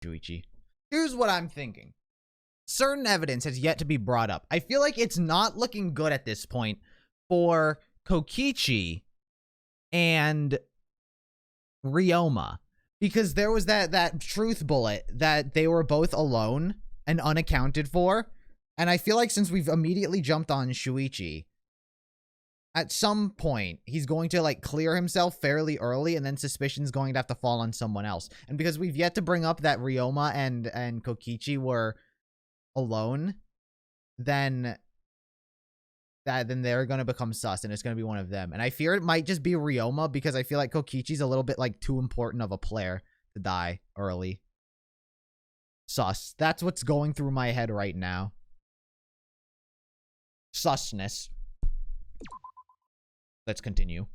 Shuichi. Here's what I'm thinking. Certain evidence has yet to be brought up. I feel like it's not looking good at this point for Kokichi and Ryoma. Because there was that truth bullet that they were both alone and unaccounted for. And I feel like since we've immediately jumped on Shuichi, at some point, he's going to, like, clear himself fairly early, and then suspicion's going to have to fall on someone else. And because we've yet to bring up that Ryoma and Kokichi were alone, then they're going to become sus, and it's going to be one of them. And I fear it might just be Ryoma, because I feel like Kokichi's a little bit, like, too important of a player to die early. Sus. That's what's going through my head right now. Susness. Let's continue.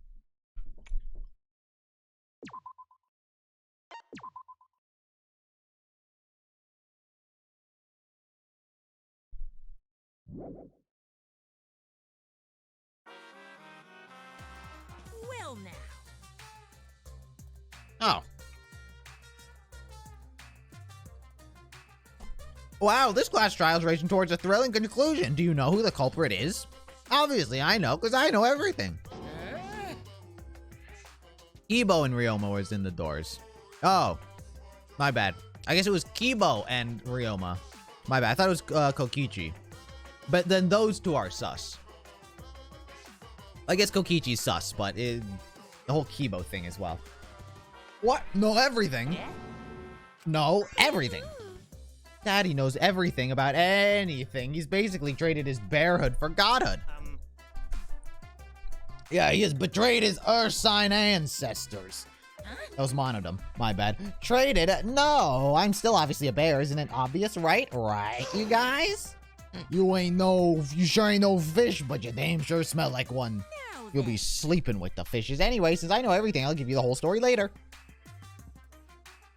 Well, now. Oh. Wow, this class trial is racing towards a thrilling conclusion. Do you know who the culprit is? Obviously, I know, because I know everything. Kibo and Ryoma was in the doors. Oh, my bad. I guess it was Kibo and Ryoma. My bad. I thought it was Kokichi. But then those two are sus. I guess Kokichi's sus, but the whole Kibo thing as well. What? No, everything? No, everything. Daddy knows everything about anything. He's basically traded his bearhood for godhood. Yeah, he has betrayed his Earth sign ancestors. That was Monodum. My bad. Traded? No, I'm still obviously a bear. Isn't it obvious, right? Right, you guys? You sure ain't no fish, but you damn sure smell like one. You'll be sleeping with the fishes. Anyway, since I know everything, I'll give you the whole story later.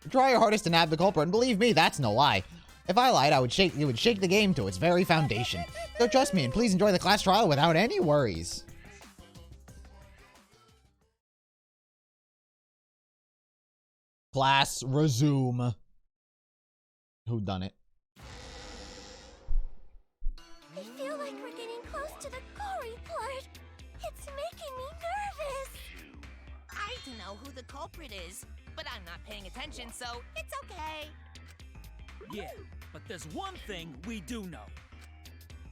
Try your hardest to nab the culprit, and believe me, that's no lie. If I lied, it would shake the game to its very foundation. So trust me, and please enjoy the class trial without any worries. Class resume. Who done it? I feel like we're getting close to the gory part. It's making me nervous. I don't know who the culprit is, but I'm not paying attention, so it's okay. Yeah, but there's one thing we do know.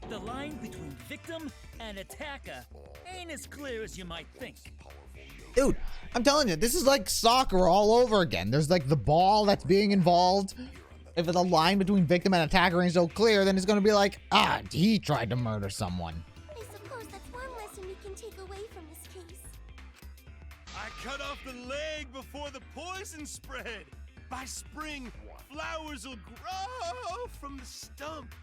The line between victim and attacker ain't as clear as you might think. Dude, I'm telling you, this is like soccer all over again. There's like the ball that's being involved. If the line between victim and attacker ain't so clear, then it's gonna be like, he tried to murder someone. I suppose that's one lesson we can take away from this case. I cut off the leg before the poison spread. By spring, flowers will grow from the stump.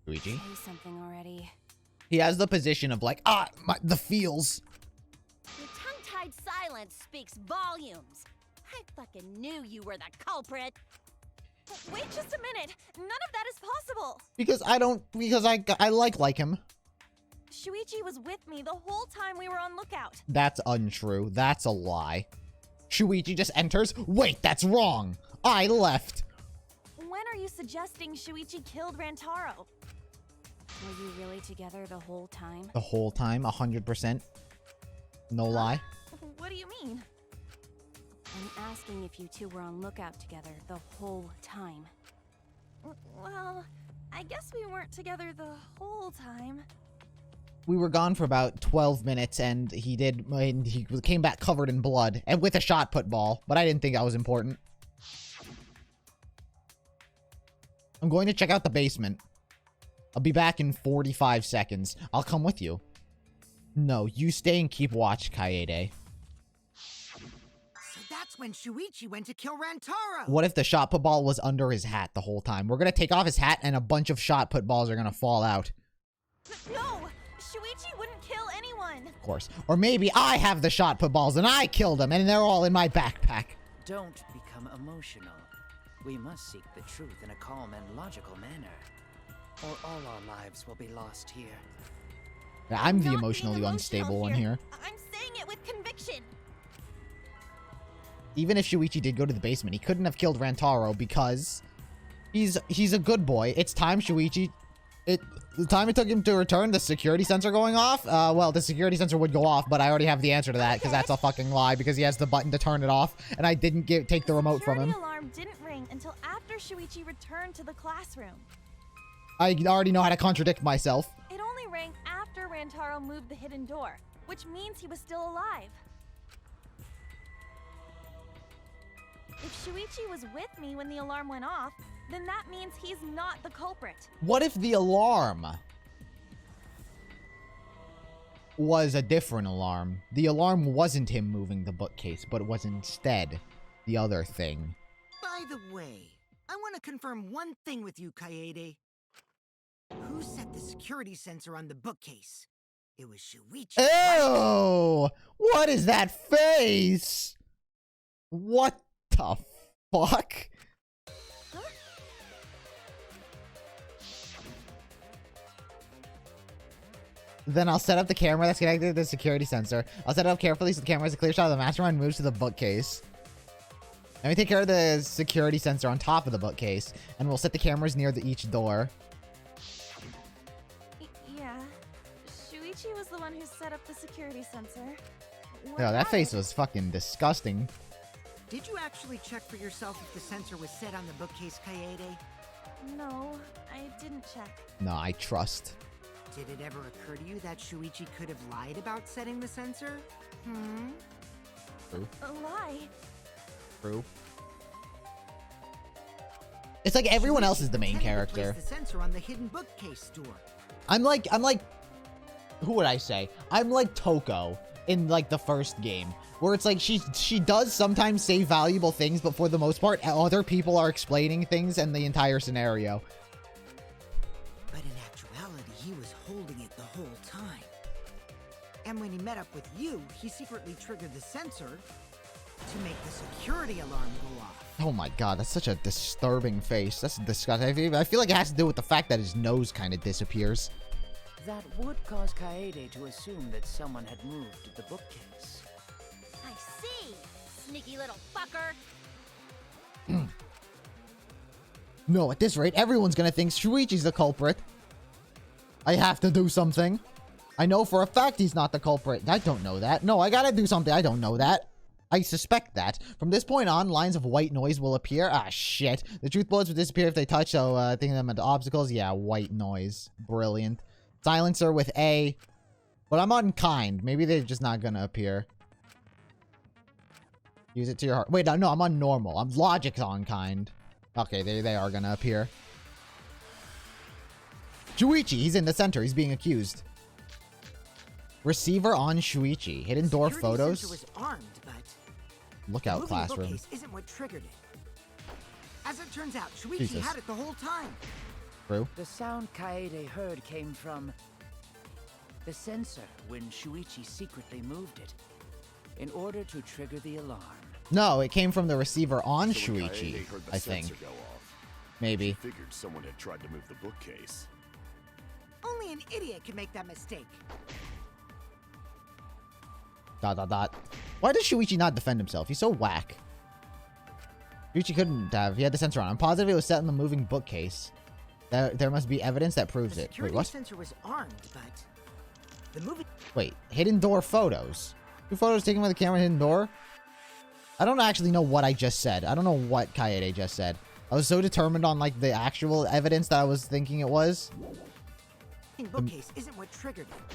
Luigi? Say something already. He has the position of like, the feels. Your tongue-tied silence speaks volumes. I fucking knew you were the culprit. Wait just a minute. None of that is possible. Because I like him. Shuichi was with me the whole time we were on lookout. That's untrue. That's a lie. Shuichi just enters. Wait, that's wrong. I left. When are you suggesting Shuichi killed Rantaro? Were you really together the whole time? The whole time, 100%. No lie. What do you mean? I'm asking if you two were on lookout together the whole time. Well, I guess we weren't together the whole time. We were gone for about 12 minutes, and he came back covered in blood and with a shot put ball, but I didn't think that was important. I'm going to check out the basement. I'll be back in 45 seconds. I'll come with you. No, you stay and keep watch, Kaede. So that's when Shuichi went to kill Rantaro. What if the shot put ball was under his hat the whole time? We're going to take off his hat, and a bunch of shot put balls are going to fall out. No! Shuichi wouldn't kill anyone! Of course. Or maybe I have the shot put balls, and I killed them, and they're all in my backpack. Don't become emotional. We must seek the truth in a calm and logical manner, or all our lives will be lost here. I'm the Not emotionally being unstable one emotional here. I'm saying it with conviction. Even if Shuichi did go to the basement, he couldn't have killed Rantaro because he's a good boy. It's time, Shuichi. The time it took him to return, the security sensor going off? Well, the security sensor would go off, but I already have the answer to that because that's a fucking lie because he has the button to turn it off and I didn't take the remote from him. The alarm didn't ring until after Shuichi returned to the classroom. I already know how to contradict myself. It only rang after Rantaro moved the hidden door, which means he was still alive. If Shuichi was with me when the alarm went off, then that means he's not the culprit. What if the alarm was a different alarm? The alarm wasn't him moving the bookcase, but it was instead the other thing. By the way, I want to confirm one thing with you, Kaede. Who set the security sensor on the bookcase? It was Shuichi. right? Ew! What is that face? What the fuck? Then I'll set up the camera that's connected to the security sensor. I'll set it up carefully so the camera has a clear shot of the mastermind moves to the bookcase. Let me take care of the security sensor on top of the bookcase, and we'll set the cameras near each door. Yeah. Shuichi was the one who set up the security sensor. Oh, that face was fucking disgusting. Did you actually check for yourself if the sensor was set on the bookcase, Kaede? No, I didn't check. No, I trust. Did it ever occur to you that Shuichi could have lied about setting the sensor? True. A lie? True. It's like everyone else is the main Intended to character. place the sensor on the hidden bookcase door. I'm like, who would I say? I'm like Toko in like the first game, where it's like she does sometimes say valuable things, but for the most part, other people are explaining things and the entire scenario. But in actuality, he was holding it the whole time. And when he met up with you, he secretly triggered the sensor to make the security alarm go off. Oh my god, that's such a disturbing face. That's disgusting. I feel like it has to do with the fact that his nose kind of disappears. That would cause Kaede to assume that someone had moved the bookcase. I see. Sneaky little fucker. No, at this rate, everyone's gonna think Shuichi's the culprit. I have to do something. I know for a fact he's not the culprit. I don't know that. No, I gotta do something. I don't know that. I suspect that. From this point on, lines of white noise will appear. Ah, shit. The truth bullets will disappear if they touch, so thinking them into obstacles. Yeah, white noise. Brilliant. Silencer with A. But I'm unkind. Maybe they're just not gonna appear. Use it to your heart. Wait, no, I'm on normal. I'm logic's on kind. Okay, they are gonna appear. Shuichi, he's in the center. He's being accused. Receiver on Shuichi. Hidden door Security photos. sensor was armed, but Lookout moving classroom. bookcase isn't what triggered it. As it turns out, Shuichi Jesus. had it the whole time. True. The sound Kaede heard came from the sensor when Shuichi secretly moved it in order to trigger the alarm. No, it came from the receiver on So when Shuichi, Kaede heard the I think. sensor go off, Maybe. she figured someone had tried to move the bookcase. Only an idiot could make that mistake. ... Why does Shuichi not defend himself? He's so whack. Shuichi couldn't have. He had the sensor on. I'm positive it was set in the moving bookcase. There must be evidence that proves The it. Wait, security what? sensor was armed, but the moving... Wait, hidden door photos. 2 photos taken by the camera hidden door? I don't actually know what I just said. I don't know what Kaede just said. I was so determined on like the actual evidence that I was thinking it was. bookcase isn't what triggered it.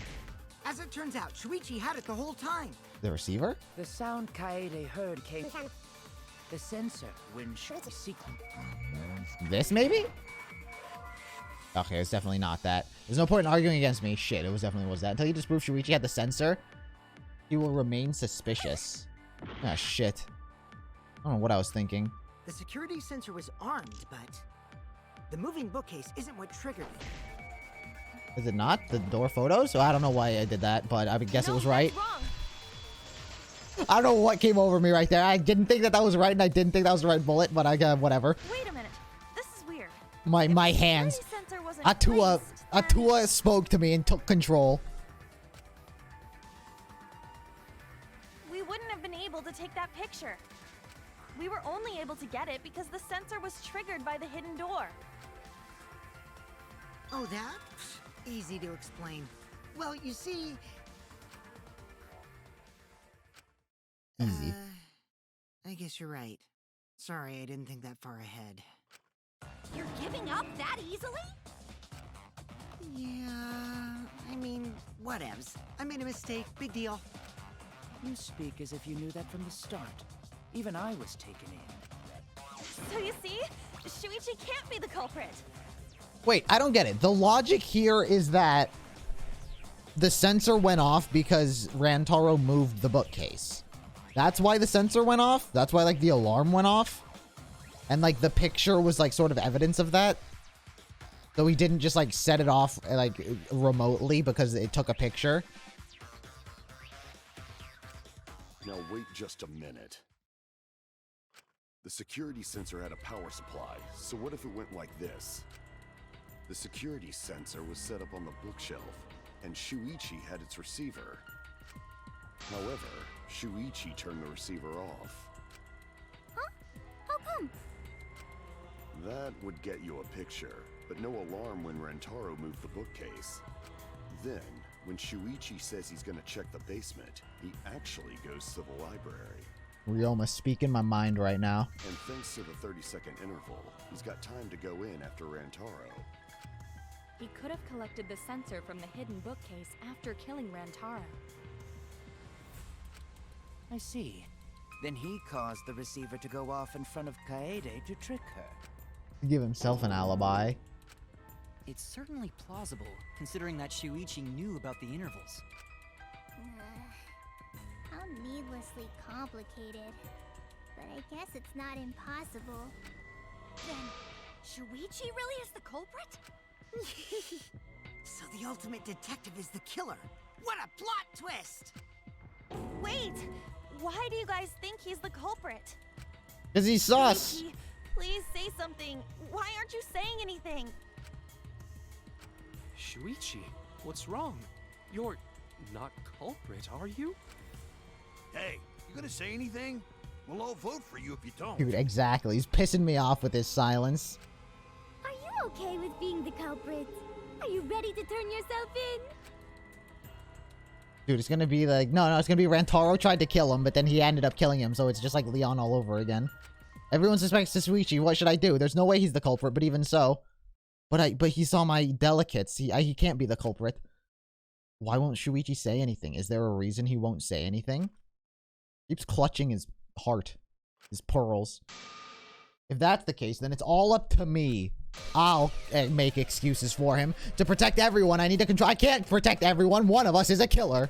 As it turns out, Shuichi had it the whole time. The receiver? The sound Kaede heard came from the sensor when Shuichi secretly... This maybe? Okay, it's definitely not that. There's no point in arguing against me. Shit, it definitely was that. Until you disprove Shuichi had the sensor, he will remain suspicious. Ah, shit. I don't know what I was thinking. The security sensor was armed, but the moving bookcase isn't what triggered it. Is it not? The door photos? So I don't know why I did that, but I would guess it was right. That's wrong. I don't know what came over me right there. I didn't think that was right, and I didn't think that was the right bullet, but I got whatever. Wait a minute. This is weird. My If the hands. security sensor wasn't Atua placed, then- spoke to me and took control. able to take that picture. We were only able to get it because the sensor was triggered by the hidden door. Oh, that? Easy to explain. Well, you see... Easy. I guess you're right. Sorry, I didn't think that far ahead. You're giving up that easily? Yeah, I mean, whatevs. I made a mistake, big deal. You speak as if you knew that from the start. Even I was taken in. So you see, Shuichi can't be the culprit. Wait, I don't get it. The logic here is that the sensor went off because Rantaro moved the bookcase. That's why the sensor went off? That's why, like, the alarm went off? And, like, the picture was, like, sort of evidence of that? So he didn't just, like, set it off, like, remotely because it took a picture? Now wait just a minute. The security sensor had a power supply, so what if it went like this? The security sensor was set up on the bookshelf, and Shuichi had its receiver. However, Shuichi turned the receiver off. Huh? How come? That would get you a picture, but no alarm when Rantaro moved the bookcase. Then, when Shuichi says he's gonna check the basement, he actually goes to the library. Ryoma, speak in my mind right now. And thanks to the 30-second interval, he's got time to go in after Rantaro. He could have collected the sensor from the hidden bookcase after killing Rantaro. I see. Then he caused the receiver to go off in front of Kaede to trick her. Give himself an alibi. It's certainly plausible, considering that Shuichi knew about the intervals. How needlessly complicated. But I guess it's not impossible. Then, Shuichi really is the culprit? So the ultimate detective is the killer. What a plot twist! Wait! Why do you guys think he's the culprit? Because he's sus. Shuichi, please say something. Why aren't you saying anything? Shuichi, what's wrong? You're not culprit, are you? Hey, you gonna say anything? We'll all vote for you if you don't. Dude, exactly. He's pissing me off with his silence. Are you okay with being the culprit? Are you ready to turn yourself in? Dude, it's gonna be like... No, it's gonna be Rantaro tried to kill him, but then he ended up killing him, so it's just like Leon all over again. Everyone suspects Shuichi. What should I do? There's no way he's the culprit, but even so... But he saw my delicates. He can't be the culprit. Why won't Shuichi say anything? Is there a reason he won't say anything? Keeps clutching his heart. His pearls. If that's the case, then it's all up to me. I'll make excuses for him. To protect everyone, I need to control... I can't protect everyone. One of us is a killer.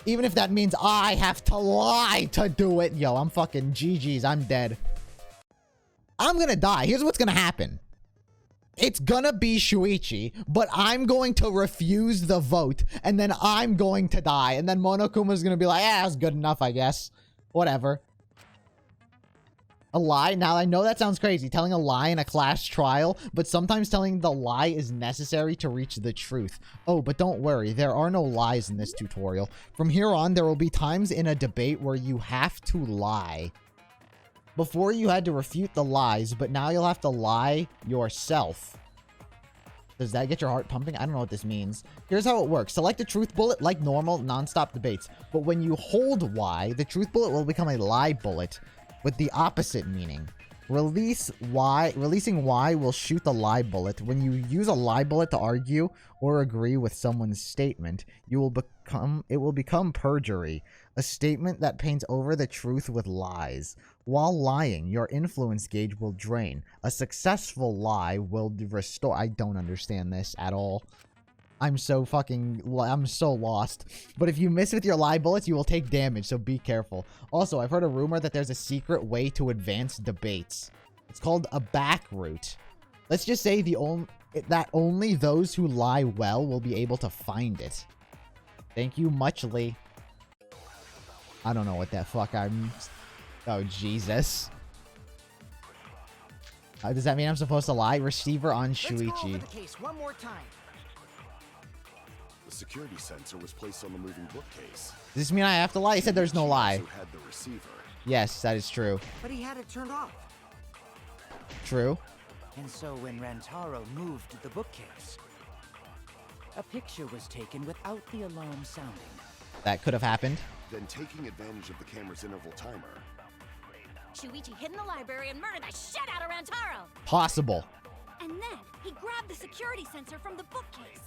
Even if that means I have to lie to do it. Yo, I'm fucking GG's. I'm dead. I'm gonna die. Here's what's gonna happen. It's gonna be Shuichi, but I'm going to refuse the vote, and then I'm going to die, and then Monokuma's gonna be like, yeah, that's good enough, I guess. Whatever. A lie? Now, I know that sounds crazy, telling a lie in a class trial, but sometimes telling the lie is necessary to reach the truth. Oh, but don't worry, there are no lies in this tutorial. From here on, there will be times in a debate where you have to lie. Before you had to refute the lies, but now you'll have to lie yourself. Does that get your heart pumping? I don't know what this means. Here's how it works. Select a truth bullet like normal, non-stop debates. But when you hold Y, the truth bullet will become a lie bullet with the opposite meaning. Releasing Y will shoot the lie bullet. When you use a lie bullet to argue or agree with someone's statement, it will become perjury, a statement that paints over the truth with lies. While lying, your influence gauge will drain. A successful lie will restore... I don't understand this at all. I'm so lost. But if you miss with your lie bullets, you will take damage, so be careful. Also, I've heard a rumor that there's a secret way to advance debates. It's called a back route. Let's just say that only those who lie well will be able to find it. Thank you muchly. I don't know what that fuck I'm... Oh, Jesus. Does that mean I'm supposed to lie? Receiver on Shuichi. Let's go over the case one more time. The security sensor was placed on the moving bookcase. Does this mean I have to lie? He said there's no lie. Also had the receiver. Yes, that is true. But he had it turned off. True. And so when Rantaro moved the bookcase, a picture was taken without the alarm sounding. That could have happened. Then taking advantage of the camera's interval timer. Shuichi hid in the library and murdered the shit out of Rantaro! Possible. And then he grabbed the security sensor from the bookcase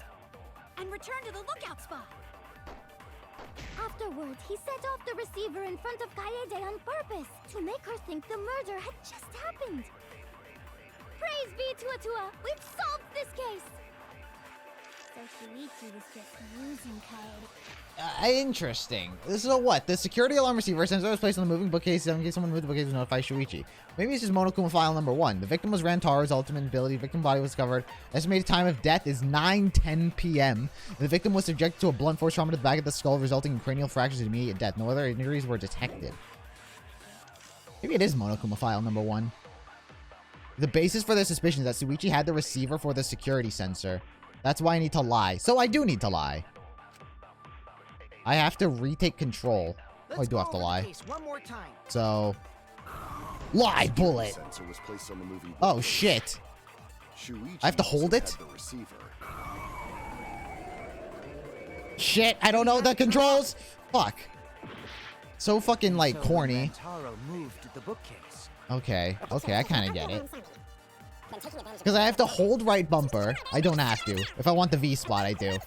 and returned to the lookout spot. Afterwards, he set off the receiver in front of Kaede on purpose to make her think the murder had just happened. Praise be Tua! We've solved this case! So Shuichi was just using Kaede. Interesting. This is a what? The security alarm receiver sensor was placed on the moving bookcase in case someone moved the bookcase to notify Shuichi. Maybe it's just Monokuma file number 1. The victim was Rantaro's ultimate ability. Victim body was discovered. Estimated time of death is 9:10 p.m. The victim was subjected to a blunt force trauma to the back of the skull, resulting in cranial fractures and immediate death. No other injuries were detected. Maybe it is Monokuma file number 1. The basis for the suspicion is that Shuichi had the receiver for the security sensor. That's why I need to lie. So I do need to lie. I have to retake control. Oh, I do have to lie. One more time. So, lie, bullet. Sensor was placed on the moving Oh, bookcase. shit. Shuichi I have to hold also it? had the receiver. Shit, I don't know the controls. Fuck. So fucking, like, So when corny. Rantaro moved the bookcase. Okay, I kind of get it. Because I have to hold right bumper. I don't have to. If I want the V spot, I do.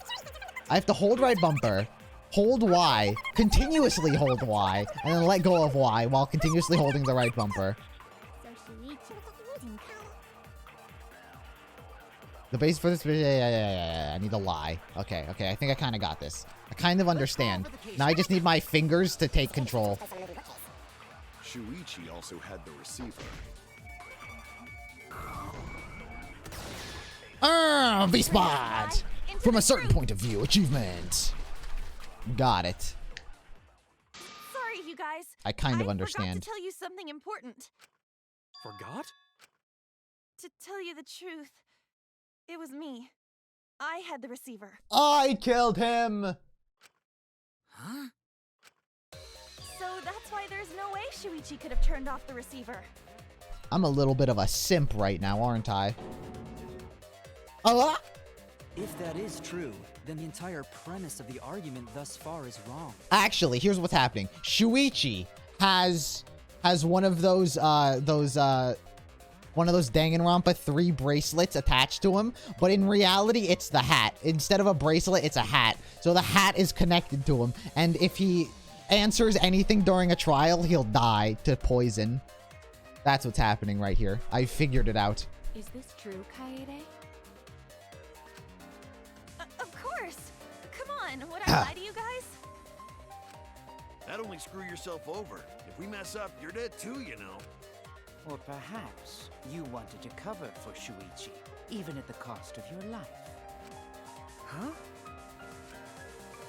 I have to hold right bumper, hold Y, continuously hold Y, and then let go of Y while continuously holding the right bumper. So Shuichi was using Kaede. The base for this video, yeah. I need to lie. Okay. I think I kind of got this. I kind of understand. Now I just need my fingers to take control. Shuichi also had the receiver. V-Spot! From a certain point of view, achievement. Got it. Sorry, you guys. I kind of I forgot understand. to tell you something important. Forgot? To tell you the truth, it was me. I had the receiver. I killed him! Huh? So that's why there's no way Shuichi could have turned off the receiver. I'm a little bit of a simp right now, aren't I? Oh, If that is true, then the entire premise of the argument thus far is wrong. actually, here's what's happening. Shuichi has one of those Danganronpa 3 bracelets attached to him, but in reality, it's the hat. Instead of a bracelet, it's a hat. So the hat is connected to him, and if he answers anything during a trial, he'll die to poison. That's what's happening right here. I figured it out. Is this true, Kaede? Of course. Come on, would I lie to you guys? That'd only screw yourself over. If we mess up, you're dead too, you know. Or perhaps you wanted to cover for Shuichi, even at the cost of your life. Huh?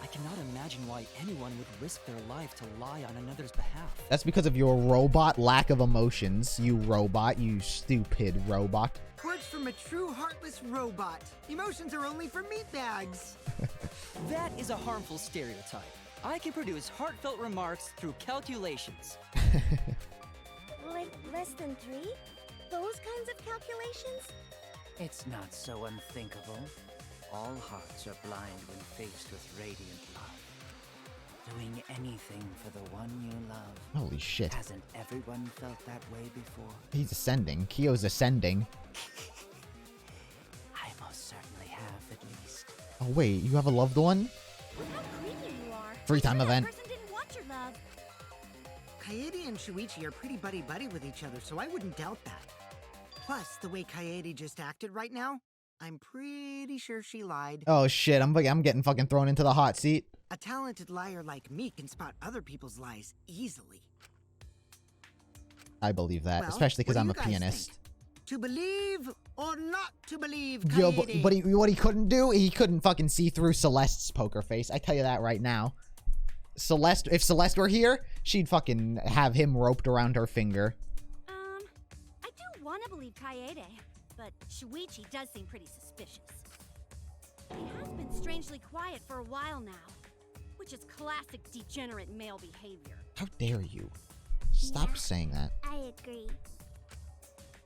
I cannot imagine why anyone would risk their life to lie on another's behalf. That's because of your robot lack of emotions, you robot, you stupid robot. Words from a true heartless robot. Emotions are only for meatbags. That is a harmful stereotype. I can produce heartfelt remarks through calculations. Like less than 3? Those kinds of calculations? It's not so unthinkable. All hearts are blind when faced with radiant love. Doing anything for the one you love. Holy shit. Hasn't everyone felt that way before? He's ascending. Kyo's ascending. I most certainly have, at least. Oh, wait, you have a loved one? How creepy you are. Free time Sure, event. That person didn't want your love. Kaede and Shuichi are pretty buddy-buddy with each other, so I wouldn't doubt that. Plus, the way Kaede just acted right now, I'm pretty sure she lied. Oh shit, I'm getting fucking thrown into the hot seat. A talented liar like me can spot other people's lies easily. I believe that, Well, especially because what I'm do a you guys pianist. think? To believe or not to believe, Yo, Kaede? but what he couldn't do, he couldn't fucking see through Celeste's poker face. I tell you that right now. If Celeste were here, she'd fucking have him roped around her finger. I do want to believe Kaede, but Shuichi does seem pretty suspicious. He has been strangely quiet for a while now, which is classic degenerate male behavior. How dare you? Stop saying that. I agree.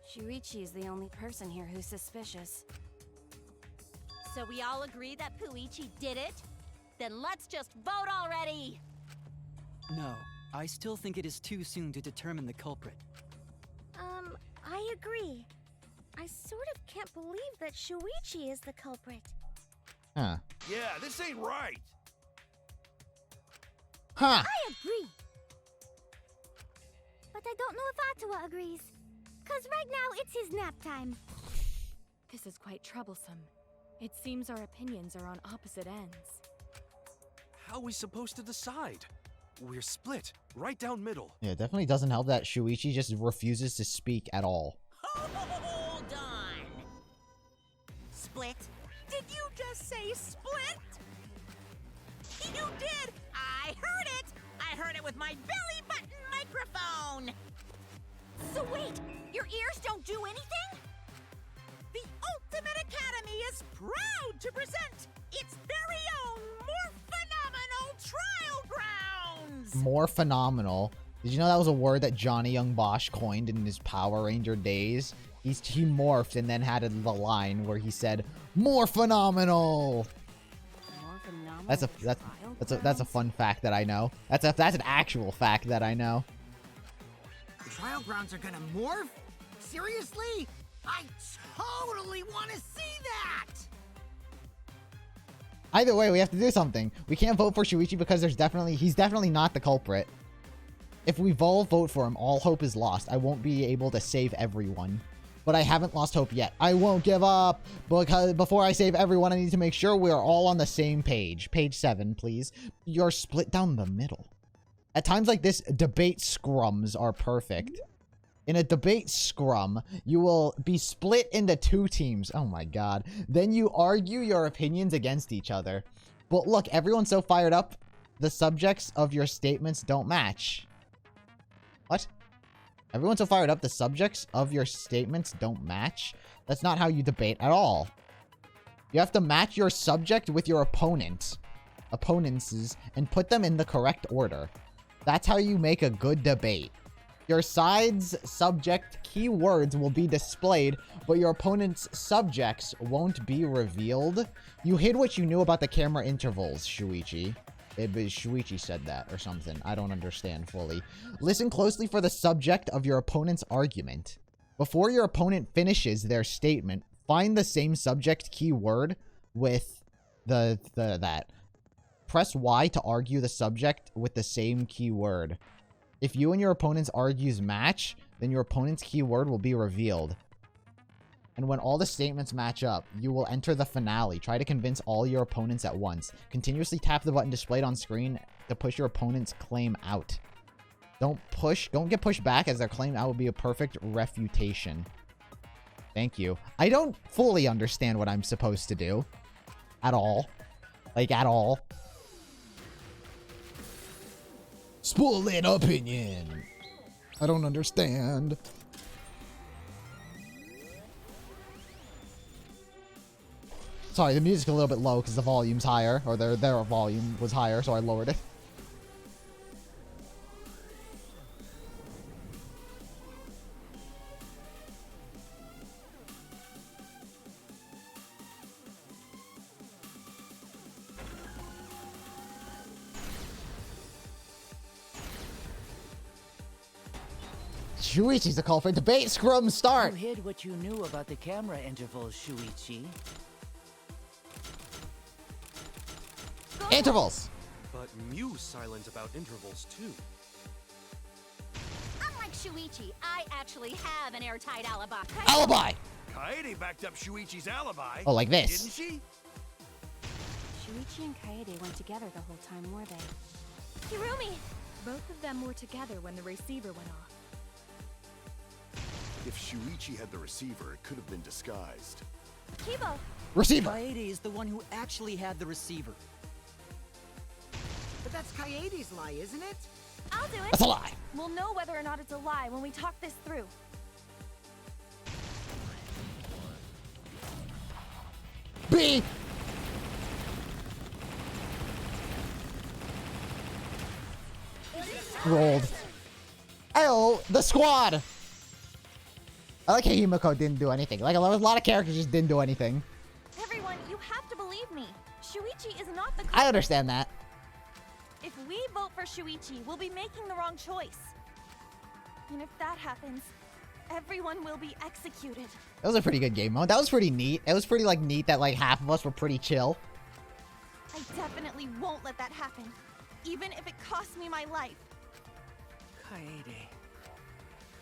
Shuichi is the only person here who's suspicious. So we all agree that Puichi did it? Then let's just vote already! No, I still think it is too soon to determine the culprit. I agree. I sort of can't believe that Shuichi is the culprit. Huh. Yeah, this ain't right. Huh. I agree. But I don't know if Atua agrees. 'Cause right now it's his nap time. This is quite troublesome. It seems our opinions are on opposite ends. How are we supposed to decide? We're split, right down middle. Yeah, it definitely doesn't help that Shuichi just refuses to speak at all. Hold on! Split? Did you just say split? You did! I heard it! I heard it with my belly button microphone! So wait, your ears don't do anything? The Ultimate Academy is proud to present its very own more phenomenal trial grounds! More phenomenal. Did you know that was a word that Johnny Young Bosch coined in his Power Ranger days? He morphed and then had the line where he said, "More phenomenal." More phenomenal. That's a fun fact that I know. That's an actual fact that I know. The trial grounds are gonna morph? Seriously? I totally want to see that! Either way, we have to do something. We can't vote for Shuichi because he's definitely not the culprit. If we all vote for him, all hope is lost. I won't be able to save everyone. But I haven't lost hope yet. I won't give up, because before I save everyone, I need to make sure we are all on the same page. Page 7, please. You're split down the middle. At times like this, debate scrums are perfect. In a debate scrum, you will be split into 2 teams. Oh my god. Then you argue your opinions against each other. But look, everyone's so fired up, the subjects of your statements don't match. What? Everyone's so fired up, the subjects of your statements don't match? That's not how you debate at all. You have to match your subject with your opponent's, and put them in the correct order. That's how you make a good debate. Your side's subject keywords will be displayed, but your opponent's subjects won't be revealed. You hid what you knew about the camera intervals, Shuichi. Shuichi said that or something. I don't understand fully. Listen closely for the subject of your opponent's argument. Before your opponent finishes their statement, find the same subject keyword with that. Press Y to argue the subject with the same keyword. If you and your opponent's argues match, then your opponent's keyword will be revealed. And when all the statements match up, you will enter the finale. Try to convince all your opponents at once. Continuously tap the button displayed on screen to push your opponent's claim out. Don't get pushed back, as their claim out will be a perfect refutation. Thank you. I don't fully understand what I'm supposed to do. At all. Like, at all. Split opinion. I don't understand. Sorry, the music's a little bit low because the volume's higher, or their volume was higher, so I lowered it. Shuichi's the culprit. Debate scrum start. You hid what you knew about the camera intervals, Shuichi. Intervals. But Mew's silent about intervals too. Unlike Shuichi, I actually have an airtight alibi. Alibi. Kaede backed up Shuichi's alibi. Oh, like this. Didn't she? Shuichi and Kaede weren't together the whole time, were they? Hirumi! Both of them were together when the receiver went off. If Shuichi had the receiver, it could have been disguised. Kibo! Receiver. Kaede is the one who actually had the receiver. But that's Kaede's lie, isn't it? I'll do it! That's a lie. We'll know whether or not it's a lie when we talk this through. B. rolled. Oh, the squad. I like how Himiko didn't do anything. Like a lot of characters just didn't do anything. Everyone, you have to believe me. Shuichi is not the I understand that. If we vote for Shuichi, we'll be making the wrong choice. And if that happens, everyone will be executed. That was a pretty good game mode. That was pretty neat. It was pretty, like, neat that, like, half of us were pretty chill. I definitely won't let that happen, even if it costs me my life. Kaede.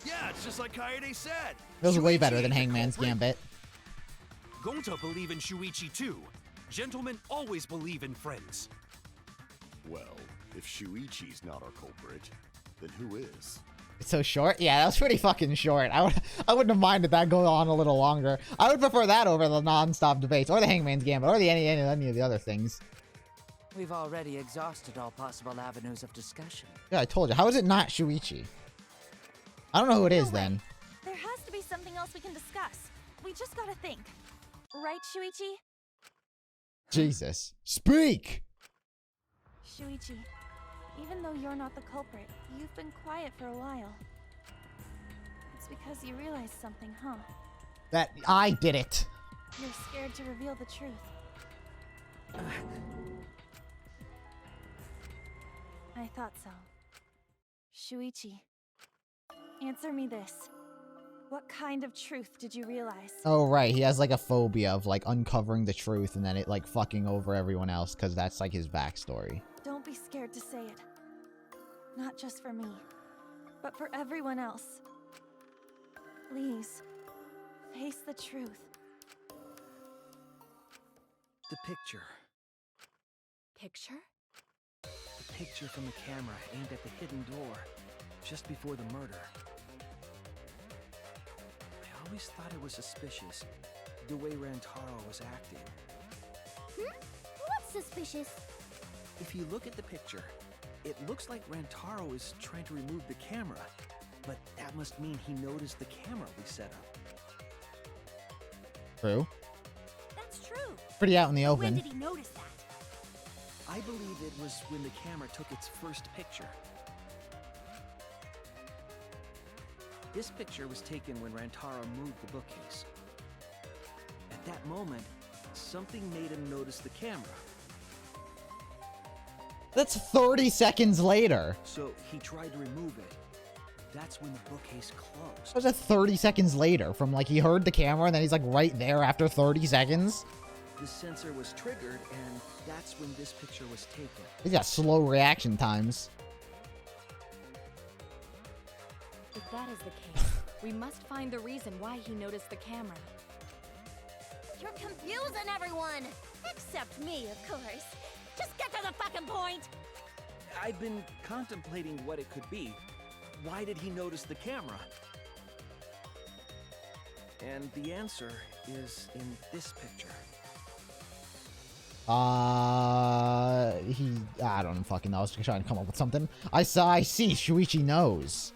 Yeah, it's just like Kaede said. It was way Shuichi better than is the Hangman's culprit. Gambit. Gonta believe in Shuichi too. Gentlemen always believe in friends. Well, if Shuichi's not our culprit, then who is? It's so short? Yeah, that was pretty fucking short. I wouldn't have minded that going on a little longer. I would prefer that over the non-stop debates, or the Hangman's Gambit, or any of the other things. We've already exhausted all possible avenues of discussion. Yeah, I told you. How is it not Shuichi? I don't know who it is No way. then. There has to be something else we can discuss. We just gotta think. Right, Shuichi? Jesus. Speak! Shuichi, even though you're not the culprit, you've been quiet for a while. It's because you realized something, huh? That I did it. You're scared to reveal the truth. I thought so. Shuichi, answer me this. What kind of truth did you realize? Oh, right. He has, like, a phobia of, like, uncovering the truth and then it, like, fucking over everyone else, because that's, like, his backstory. Don't be scared to say it. Not just for me, but for everyone else. Please, face the truth. The picture. Picture? The picture from the camera aimed at the hidden door, just before the murder. I always thought it was suspicious, the way Rantaro was acting. What's suspicious? If you look at the picture, it looks like Rantaro is trying to remove the camera, but that must mean he noticed the camera we set up. True. That's true. Pretty out in the When open. did he notice that? I believe it was when the camera took its first picture. This picture was taken when Rantaro moved the bookcase. At that moment, something made him notice the camera. That's 30 seconds later. So he tried to remove it. That's when the bookcase closed. That was 30 seconds later from, like, he heard the camera and then he's, like, right there after 30 seconds. The sensor was triggered, and that's when this picture was taken. He's got slow reaction times. If that is the case, we must find the reason why he noticed the camera. You're confusing everyone! Except me, of course. Just get to the fucking point! I've been contemplating what it could be. Why did he notice the camera? And the answer is in this picture. I don't fucking know. I was trying to come up with something. I see. Shuichi knows.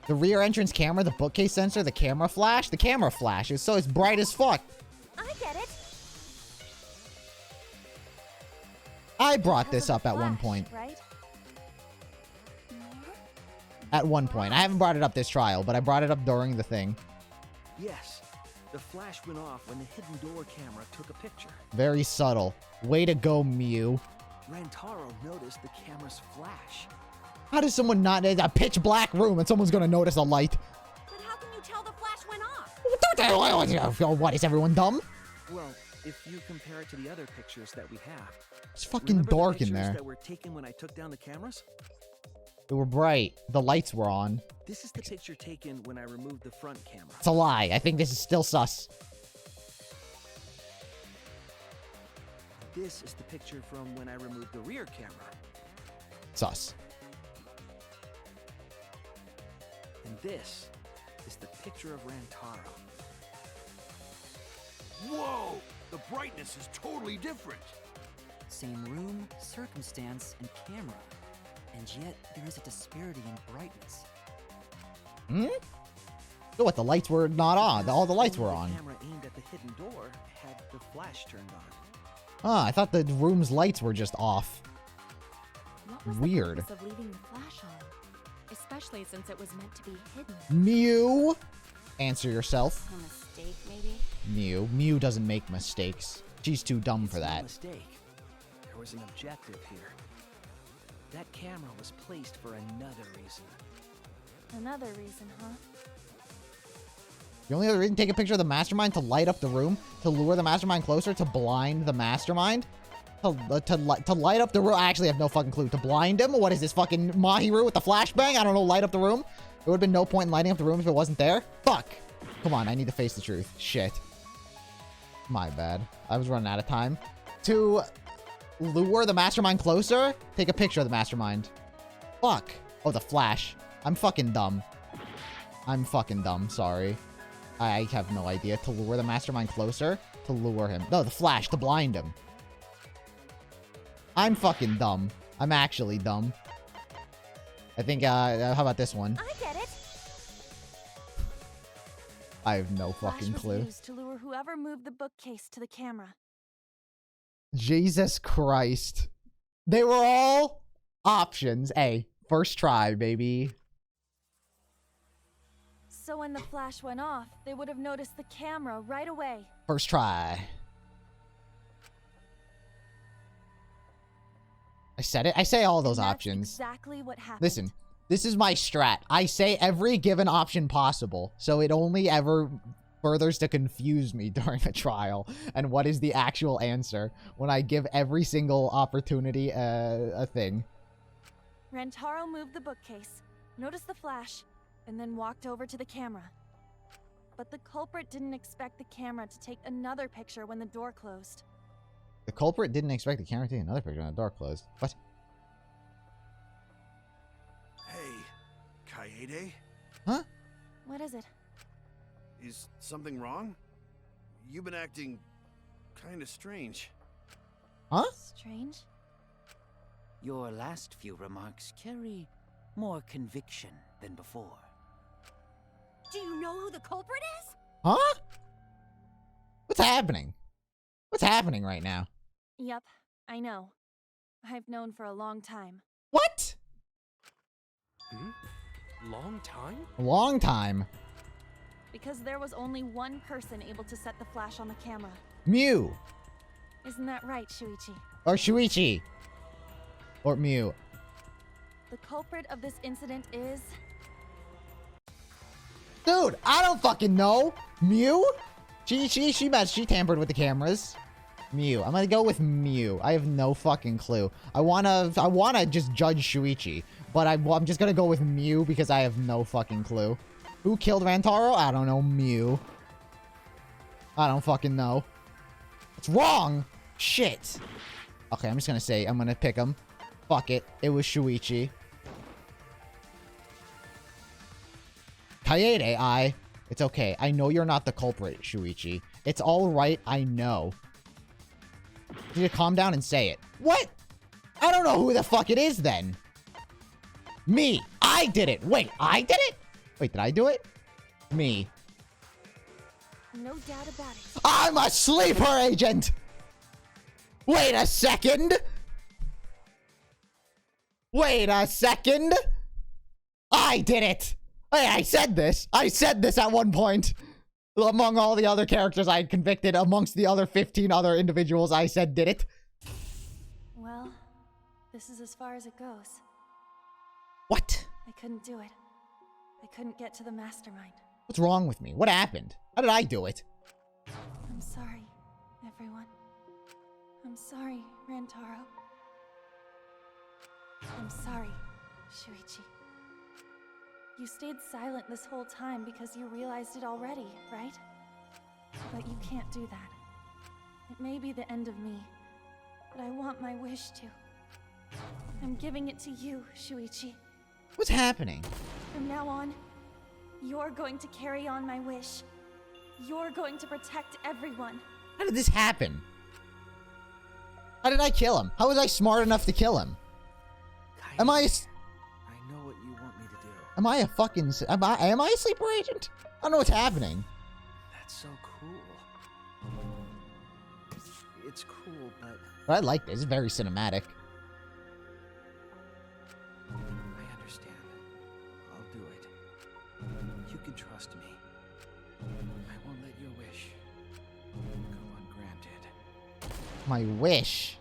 The rear entrance camera, the bookcase sensor, the camera flash. The camera flash is so it's bright as fuck. I get it. I brought Because this of up the at one flash, point. right? At one point. I haven't brought it up this trial, but I brought it up during the thing. Yes, the flash went off when the hidden door camera took a picture. Very subtle. Way to go, Mew. Rantaro noticed the camera's flash. How does someone not in a pitch black room and someone's gonna notice a light? But how can you tell the flash went off? What, is everyone dumb? Well, if you compare it to the other pictures that we have. It's fucking Remember dark the in pictures there. that were taken when I took down the cameras? They were bright. The lights were on. This is the picture taken when I removed the front camera. It's a lie. I think this is still sus. This is the picture from when I removed the rear camera. Sus. And this is the picture of Rantaro. Whoa! The brightness is totally different. Same room, circumstance, and camera. And yet, there is a disparity in brightness. Hmm? So what, the lights were not on. All the lights were on. The camera aimed at the hidden door had the flash turned on. Ah, I thought the room's lights were just off. What What was Weird. the purpose of leaving the flash on? Especially since it was meant to be hidden. Mew! Answer yourself. A mistake, maybe? Mew. Mew doesn't make mistakes. She's too dumb for It's no that. mistake. There was an objective here. That camera was placed for another reason. Another reason, huh? The only other reason, take a picture of the mastermind to light up the room, to lure the mastermind closer, to blind the mastermind, to light up the room. I actually have no fucking clue. To blind him? What is this, fucking Mahiru with the flashbang? I don't know, light up the room? There would have been no point in lighting up the room if it wasn't there. Fuck. Come on, I need to face the truth. Shit. My bad. I was running out of time. To lure the mastermind closer, take a picture of the mastermind. Fuck. Oh, the flash. I'm fucking dumb. I'm fucking dumb, sorry. I have no idea. To lure the mastermind closer? To lure him. No, the flash, to blind him. I'm fucking dumb. I'm actually dumb. I think, how about this one? I get it. I have no Flash fucking was clue. used to lure whoever moved the bookcase to the camera. Jesus Christ. They were all options. Hey, first try, baby. So when the flash went off, they would have noticed the camera right away. First try. I said it. I say all those And that's options. exactly what happened. Listen, this is my strat. I say every given option possible, so it only ever furthers to confuse me during a trial. And what is the actual answer when I give every single opportunity a thing? Rantaro moved the bookcase, noticed the flash, and then walked over to the camera. But the culprit didn't expect the camera to take another picture when the door closed. The culprit didn't expect the camera to take another picture when the door closed. What? Hey, Kaede? Huh? What is it? Is something wrong? You've been acting kind of strange. Huh? Strange? Your last few remarks carry more conviction than before. Do you know who the culprit is? Huh? What's happening? What's happening right now? Yep, I know. I've known for a long time. What? Long time? A long time. Because there was only one person able to set the flash on the camera. Mew. Isn't that right, Shuichi? Or Shuichi. Or Mew. The culprit of this incident is... Dude, I don't fucking know. Mew? She tampered with the cameras. Mew. I'm gonna go with Mew. I have no fucking clue. I wanna just judge Shuichi, but I'm just gonna go with Mew because I have no fucking clue. Who killed Rantaro? I don't know. Mew. I don't fucking know. It's wrong. Shit. Okay, I'm just gonna say I'm gonna pick him. Fuck it. It was Shuichi. Kaede, It's okay. I know you're not the culprit, Shuichi. It's all right. I know. You need to calm down and say it. What? I don't know who the fuck it is then. Me. I did it. Wait, I did it? Wait, did I do it? Me. No doubt about it. I'm a sleeper agent! Wait a second! Wait a second! I did it! Hey, I said this! I said this at one point! Among all the other characters I had convicted, amongst the other 15 other individuals I said did it. Well, this is as far as it goes. What? I couldn't do it. I couldn't get to the mastermind. What's wrong with me? What happened? How did I do it? I'm sorry, everyone. I'm sorry, Rantaro. I'm sorry, Shuichi. You stayed silent this whole time because you realized it already, right? But you can't do that. It may be the end of me, but I want my wish to. I'm giving it to you, Shuichi. What's happening? From now on, you're going to carry on my wish. You're going to protect everyone. How did this happen? How did I kill him? How was I smart enough to kill him? Am I... I know what you want me to do. Am I a fucking... Am I a sleeper agent? I don't know what's happening. That's so cool. It's cool, but... But I like this. It's very cinematic. understand. I'll do it. You can trust me. I won't let your wish go ungranted. My wish.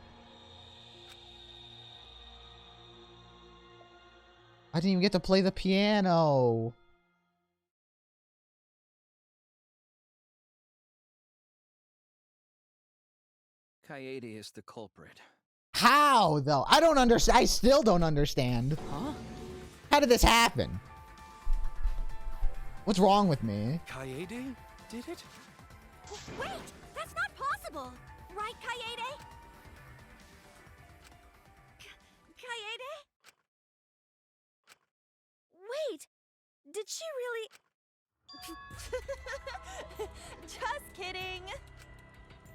I didn't even get to play the piano. Kaede is the culprit. How, though? I don't understand. I still don't understand. Huh? How did this happen? What's wrong with me? Kaede did it? Wait! That's not possible! Right, Kaede? Kaede? Wait! Did she really... Just kidding!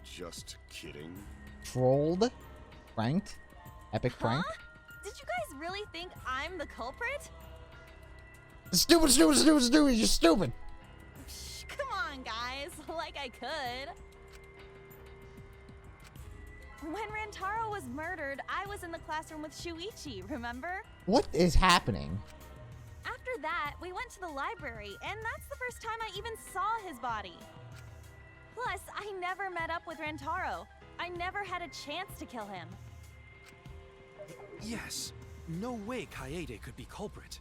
Just kidding. Trolled? Pranked? Epic prank? Did you guys really think I'm the culprit? Stupid, stupid, stupid, stupid. You're stupid. Psh, come on, guys. Like I could. When Rantaro was murdered, I was in the classroom with Shuichi, remember? What is happening? After that, we went to the library, and that's the first time I even saw his body. Plus, I never met up with Rantaro. I never had a chance to kill him. Yes. No way Kaede could be culprit.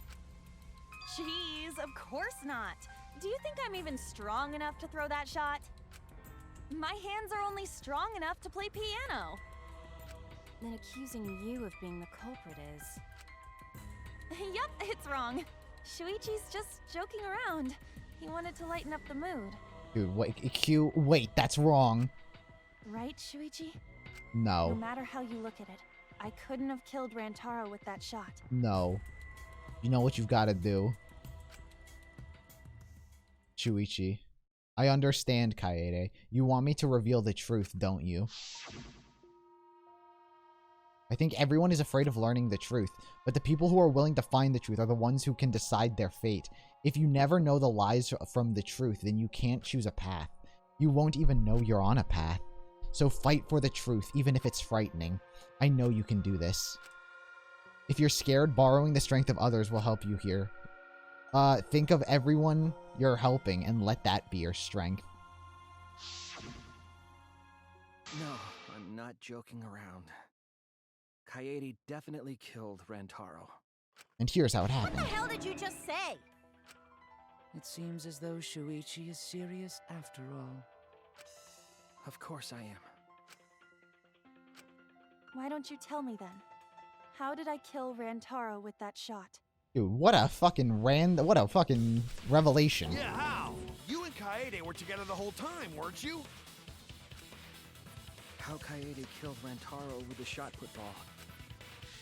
Jeez, of course not. Do you think I'm even strong enough to throw that shot? My hands are only strong enough to play piano. Then accusing you of being the culprit is... Yep, it's wrong. Shuichi's just joking around. He wanted to lighten up the mood. Dude, wait, that's wrong. Right, Shuichi? No. No matter how you look at it, I couldn't have killed Rantaro with that shot. No. You know what you've got to do. Shuichi. I understand, Kaede. You want me to reveal the truth, don't you? I think everyone is afraid of learning the truth, but the people who are willing to find the truth are the ones who can decide their fate. If you never know the lies from the truth, then you can't choose a path. You won't even know you're on a path. So fight for the truth, even if it's frightening. I know you can do this. If you're scared, borrowing the strength of others will help you here. Think of everyone you're helping and let that be your strength. No, I'm not joking around. Kaede definitely killed Rantaro. And here's how it happened. What the hell did you just say? It seems as though Shuichi is serious after all. Of course I am. Why don't you tell me then? How did I kill Rantaro with that shot? Dude, what a fucking revelation. Yeah, how? You and Kaede were together the whole time, weren't you? How Kaede killed Rantaro with the shot put ball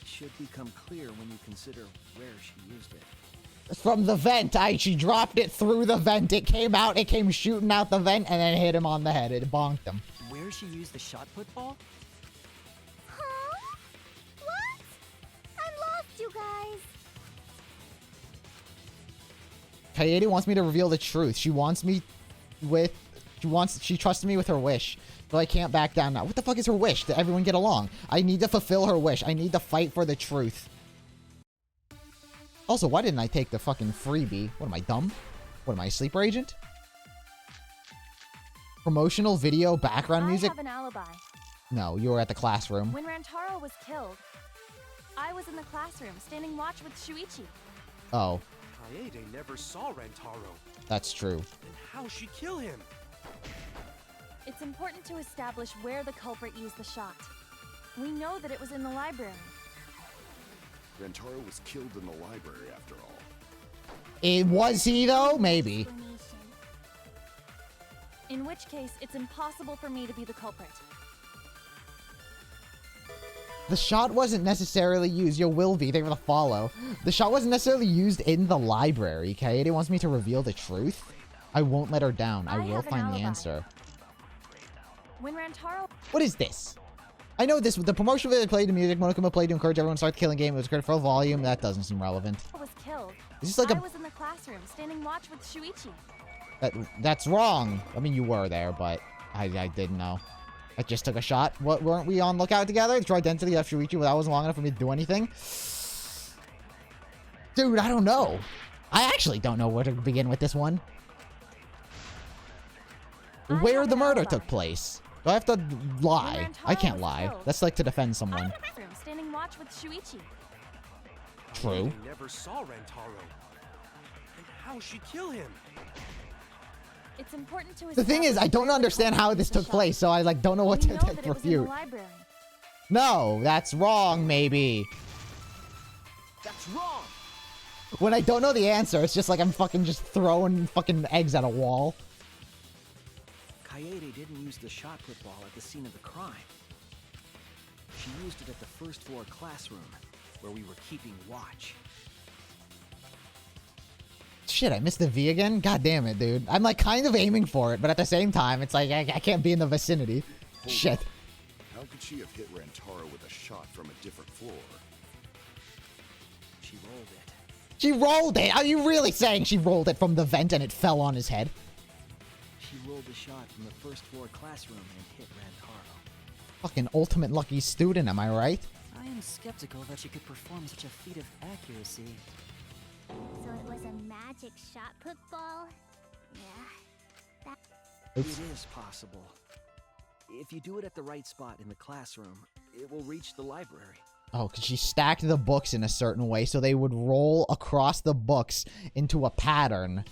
should become clear when you consider where she used it. From the vent. She dropped it through the vent. It came out, it came shooting out the vent, and then hit him on the head. It bonked him. Where she used the shot put ball? Huh? What? I'm lost, you guys. Kaede wants me to reveal the truth. She trusts me with her wish. But I can't back down now. What the fuck is her wish? That everyone get along. I need to fulfill her wish. I need to fight for the truth. Also, why didn't I take the fucking freebie? What am I, dumb? What am I, a sleeper agent? Promotional video background music? I have an alibi. No, you were at the classroom. When Rantaro was killed, I was in the classroom, standing watch with Shuichi. Oh, Kaede never saw Rantaro. that's true. Then how'd she kill him? It's important to establish where the culprit used the shot. We know that it was in the library. Rantaro was killed in the library after all. Was he, though? Maybe. In which case, it's impossible for me to be the culprit. The shot wasn't necessarily used. Yo, will be. Thank you for the follow. The shot wasn't necessarily used in the library. Kaede wants me to reveal the truth. I won't let her down. I will find the answer. When Rantaro... What is this? I know this. The promotional video played the music. Monokuma played to encourage everyone to start the killing game. It was good for volume. That doesn't seem relevant. was killed. Is this like I was in the classroom, standing watch with Shuichi. That's wrong. I mean, you were there, but I didn't know. I just took a shot. What, weren't we on lookout together? The true identity of Shuichi, well, that wasn't long enough for me to do anything. Dude, I don't know. I actually don't know where to begin with this one. Where the murder took place. Do I have to lie? I can't lie. That's like to defend someone. Standing watch with Shuichi. True. I never saw Rantaro. And how she kill him? It's important to The thing is, I don't understand how this took place, so I like don't know what to refute. No, that's wrong, maybe. That's wrong. When I don't know the answer, it's just like I'm fucking just throwing fucking eggs at a wall. Kaede didn't use the shot put ball at the scene of the crime. She used it at the first floor classroom, where we were keeping watch. Shit, I missed the V again? God damn it, dude. I'm like kind of aiming for it, but at the same time, it's like I can't be in the vicinity. Shit. How could she have hit Rantaro with a shot from a different floor? She rolled it. She rolled it! Are you really saying she rolled it from the vent and it fell on his head? She rolled the shot from the first floor classroom and hit Rantaro. Fucking ultimate lucky student, am I right? I am skeptical that she could perform such a feat of accuracy. So it was a magic shot put ball? Yeah. It is possible. If you do it at the right spot in the classroom, it will reach the library. Oh, because she stacked the books in a certain way so they would roll across the books into a pattern.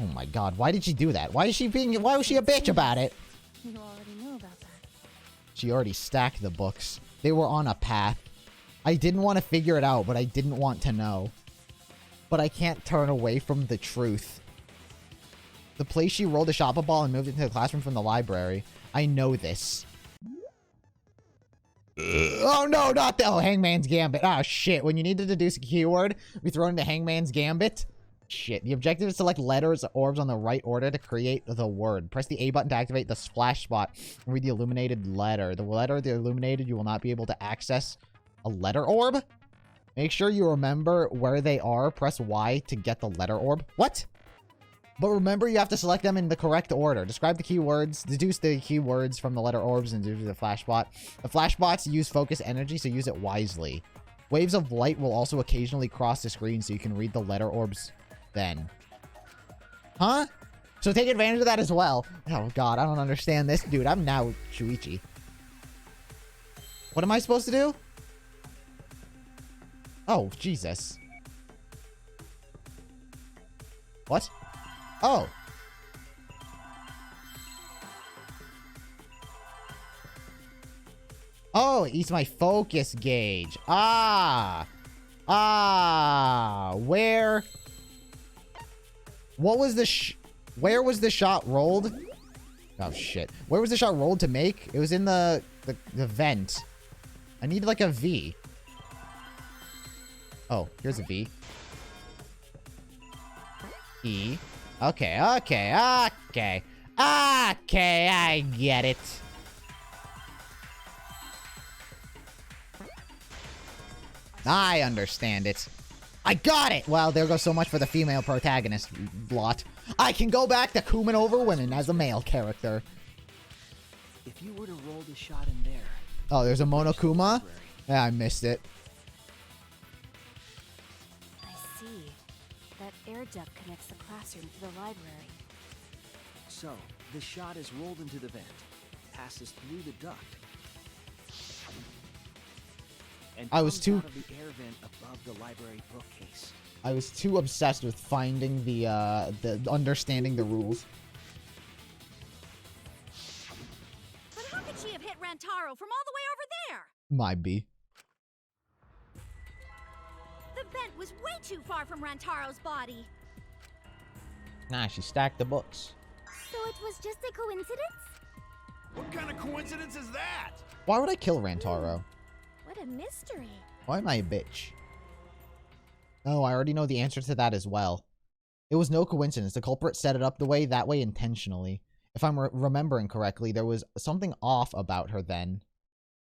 Oh my god, why did she do that? Why was she a bitch about it? You already knew about that. She already stacked the books. They were on a path. I didn't want to figure it out, but I didn't want to know. But I can't turn away from the truth. The place she rolled a shot put ball and moved it into the classroom from the library. I know this. Oh no, not the— oh, Hangman's Gambit. Ah, shit. When you need to deduce a keyword, we throw into Hangman's Gambit. Shit. The objective is to select letters or orbs on the right order to create the word. Press the A button to activate the splash spot and read the illuminated letter. The letter illuminated, you will not be able to access a letter orb. Make sure you remember where they are. Press Y to get the letter orb. What? But remember, you have to select them in the correct order. Describe the keywords, deduce the keywords from the letter orbs, and do the flash spot. The flash spots use focus energy, so use it wisely. Waves of light will also occasionally cross the screen, so you can read the letter orbs then. Huh? So take advantage of that as well. Oh god, I don't understand this. Dude, I'm now Shuichi. What am I supposed to do? Oh, Jesus. What? Oh. Oh, it eats my focus gauge. Ah. Ah. Where? What was the where was the shot rolled? Oh, shit. Where was the shot rolled to make? It was in the vent. I need like a V. Oh, here's a V. E. Okay, okay, okay. Okay, I get it. I understand it. I got it! Well, there goes so much for the female protagonist lot. I can go back to Kuman over women as a male character. If you were to roll the shot in there... Oh, there's a Monokuma? Yeah, I missed it. I see. That air duct connects the classroom to the library. So, the shot is rolled into the vent, passes through the duct, and I was too out of the air vent above the library bookcase. I was too obsessed with finding the understanding the rules. But how could she have hit Rantaro from all the way over there? Might be. The vent was way too far from Rantaro's body. Nah, she stacked the books. So it was just a coincidence? What kind of coincidence is that? Why would I kill Rantaro? What a mystery. Why am I a bitch? Oh, I already know the answer to that as well. It was no coincidence. The culprit set it up that way intentionally. If I'm remembering correctly, there was something off about her then.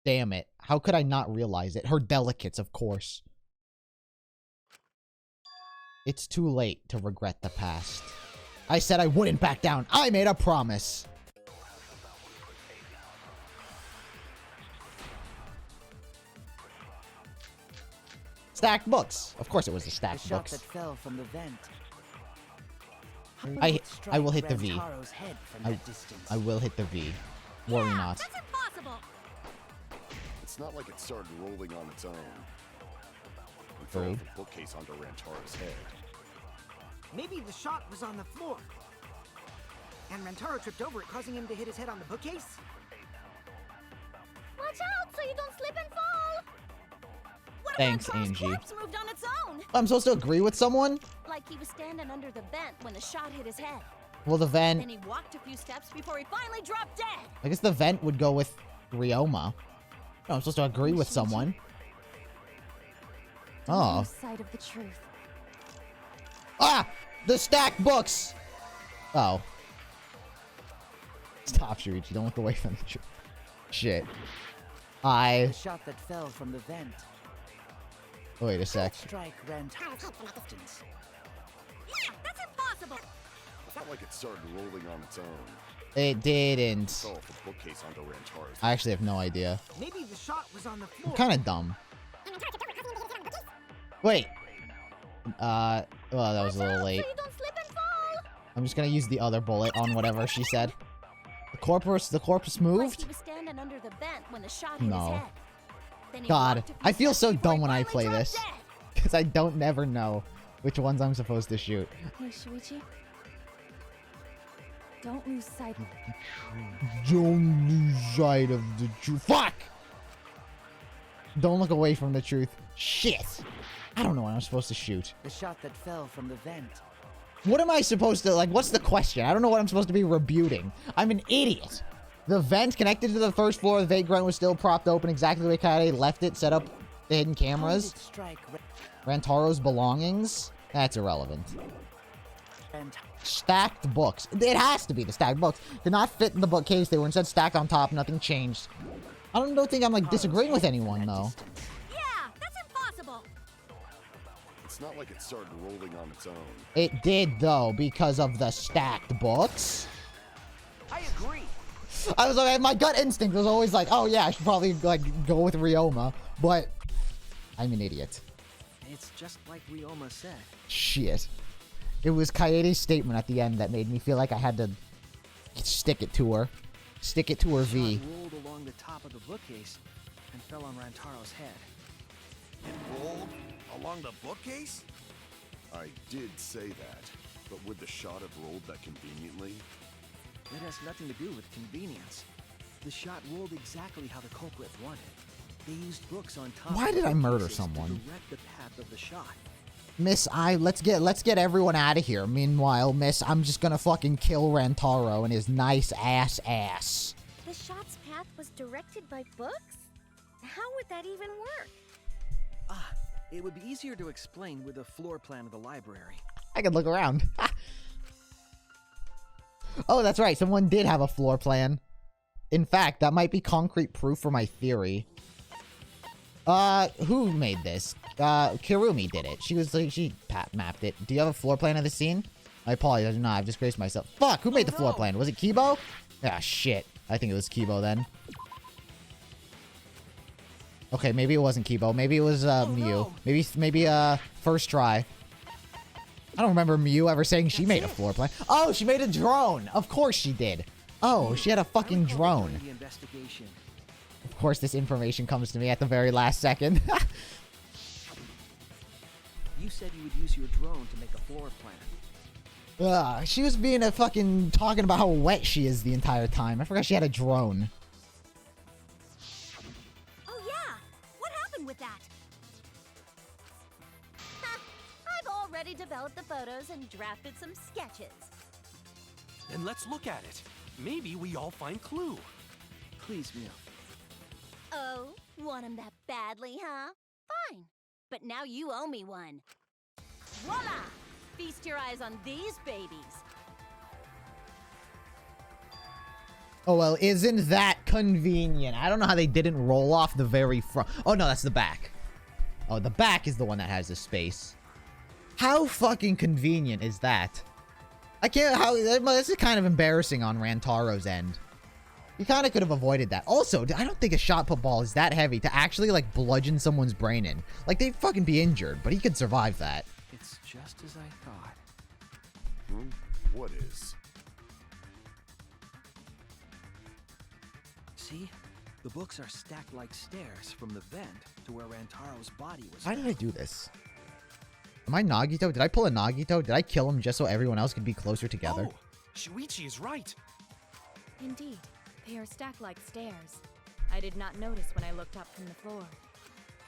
Damn it. How could I not realize it? Her delicates, of course. It's too late to regret the past. I said I wouldn't back down. I made a promise. Stacked books. Of course it was the The stacked shot books. that fell from the vent. I will hit the V. Rantaro's head from I- that distance. I will hit the V. Worry not. That's impossible. It's not like it started rolling on its own. We True. fell off the bookcase onto Rantaro's head. Maybe the shot was on the floor. And Rantaro tripped over it, causing him to hit his head on the bookcase? Watch out so you don't slip and fall! What Thanks, if Rantaro's Angie. corpse moved on its own? I'm supposed to agree with someone? Like he was standing under the vent when the shot hit his head. Well, the vent... Then he walked a few steps before he finally dropped dead. I guess the vent would go with Ryoma. No, I'm supposed to agree with someone. Don't Oh. lose sight of the truth. Ah! The stacked books! Oh. Stop, Shuichi. Don't look away from the truth. Shit. The shot that fell from the vent. Wait a sec. Strike Rantaro's head from that distance. Yeah, that's impossible. It's not like it started rolling on its own. It We didn't. fell off the bookcase onto Rantaro's I actually have no idea. Maybe the shot was on the I'm floor. kind of dumb. Wait. Well, that was a little late. So you don't slip and fall! I'm just gonna use the other bullet on whatever she said. The corpse Like moved? he was standing under the vent when the shot hit No. his head. Then he God, walked a few I feel steps so before he dumb when I finally play dropped this. dead. Because I don't never know which ones I'm supposed to shoot. Hey, Shuichi. Don't lose sight. Don't lose sight of the truth. Fuck! Don't look away from the truth. Shit! I don't know what I'm supposed to shoot. The shot that fell from the vent. What am I supposed to, like, what's the question? I don't know what I'm supposed to be rebuting. I'm an idiot. The vent connected to the first floor of the vagrant was still propped open exactly the way Kaede left it, set up the hidden How did cameras. it strike Rantaro's belongings? That's irrelevant. Rantaro? Stacked books. It has to be the stacked books. Did not fit in the bookcase. They were instead stacked on top. Nothing changed. I don't think I'm, like, disagreeing with anyone, though. Yeah, that's impossible. It's not like it started rolling on its own. It did, though, because of the stacked books. I agree. I was like, my gut instinct was always like, oh yeah, I should probably like go with Ryoma, but I'm an idiot. It's just like Ryoma said. Shit. It was Kaede's statement at the end that made me feel like I had to stick it to her. Stick it to her V. Shot rolled along the top of the bookcase and fell on Rantaro's head. It rolled along the bookcase? I did say that, but would the shot have rolled that conveniently? That has nothing to do with convenience. The shot rolled exactly how the culprit wanted. They used books on top. Why of did I murder bookcases someone? To direct the path of the shot. Miss, let's get everyone out of here. Meanwhile, Miss, I'm just gonna fucking kill Rantaro and his nice ass. The shot's path was directed by books? How would that even work? Ah, it would be easier to explain with a floor plan of the library. I could look around. Oh, that's right. Someone did have a floor plan. In fact, that might be concrete proof for my theory. Who made this? Kirumi did it. She was like, she mapped it. Do you have a floor plan of the scene? I apologize. I do not. I've disgraced myself. Fuck, who made the floor plan? Was it Kibo? Ah, shit. I think it was Kibo then. Okay, maybe it wasn't Kibo. Maybe it was, Miu. Maybe, first try. I don't remember Miu ever saying she made a floor plan. Oh, she made a drone. Of course she did. Oh, she had a fucking drone. The investigation. Of course, this information comes to me at the very last second. You said you would use your drone to make a floor plan. She was being a fucking talking about how wet she is the entire time. I forgot she had a drone. Oh yeah, what happened with that? I've already developed the photos and drafted some sketches. Then let's look at it. Maybe we all find clue. Please, Mio. Oh, want him that badly, huh? Fine. But now you owe me one. Voila! Feast your eyes on these babies. Oh, well, isn't that convenient? I don't know how they didn't roll off the very front. Oh, no, that's the back. Oh, the back is the one that has the space. How fucking convenient is that? I can't, this is kind of embarrassing on Rantaro's end. You kind of could have avoided that. Also, I don't think a shot put ball is that heavy to actually, like, bludgeon someone's brain in. Like, they'd fucking be injured, but he could survive that. It's just as I thought. What is? See? The books are stacked like stairs from the vent to where Rantaro's body was. Why did I do this? Am I Nagito? Did I pull a Nagito? Did I kill him just so everyone else could be closer together? Oh, Shuichi is right. Indeed, they are stacked like stairs. I did not notice when I looked up from the floor.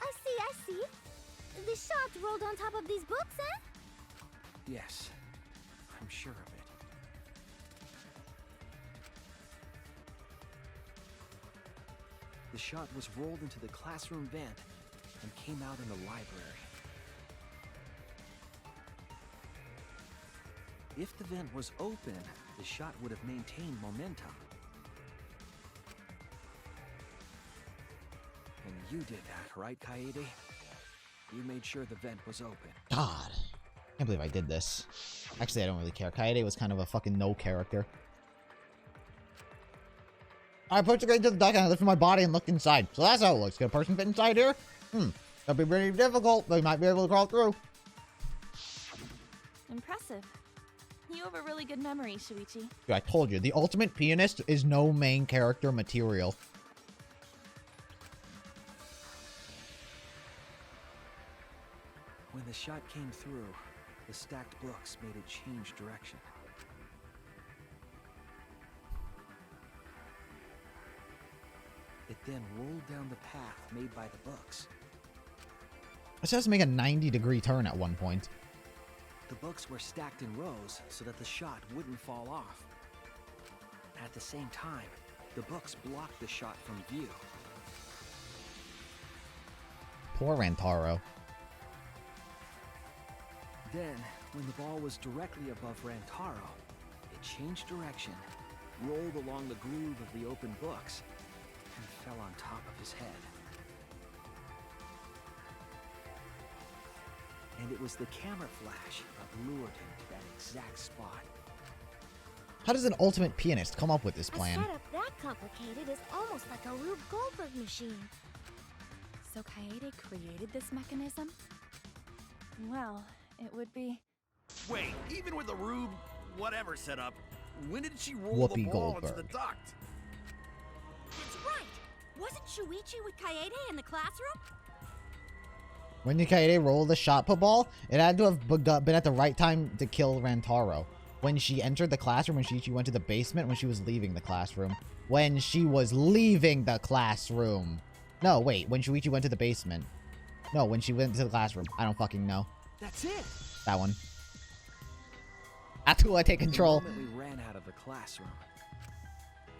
I see. The shot rolled on top of these books, eh? Yes, I'm sure of it. The shot was rolled into the classroom vent and came out in the library. If the vent was open, the shot would have maintained momentum. And you did that, right, Kaede? You made sure the vent was open. God. I can't believe I did this. Actually, I don't really care. Kaede was kind of a fucking no character. I pushed the grate to the duck and I lifted my body and looked inside. So that's how it looks. Can a person fit inside here? That'll be pretty difficult, but you might be able to crawl through. Impressive. You have a really good memory, Shuichi. Dude, I told you, the ultimate pianist is no main character material. When the shot came through, the stacked books made it change direction. It then rolled down the path made by the books. It says to make a 90-degree turn at one point. The books were stacked in rows so that the shot wouldn't fall off. At the same time, the books blocked the shot from view. Poor Rantaro. Then, when the ball was directly above Rantaro, it changed direction, rolled along the groove of the open books, and fell on top of his head. And it was the camera flash that lured him to that exact spot. How does an ultimate pianist come up with this plan? A setup that complicated is almost like a Rube Goldberg machine. So Kaede created this mechanism? Well, it would be... Wait, even with the Rube whatever setup, when did she roll Whoopi the ball into the Goldberg. duct? That's right. Wasn't Shuichi with Kaede in the classroom? When Kaede rolled the shot put ball, it had to have been at the right time to kill Rantaro. When she entered the classroom, when she went to the basement, when she was leaving the classroom. When she was leaving the classroom. No, wait, when Shuichi went to the basement. No, when she went to the classroom. I don't fucking know. That's it! That one. Atua, take control. The moment we ran out of the classroom.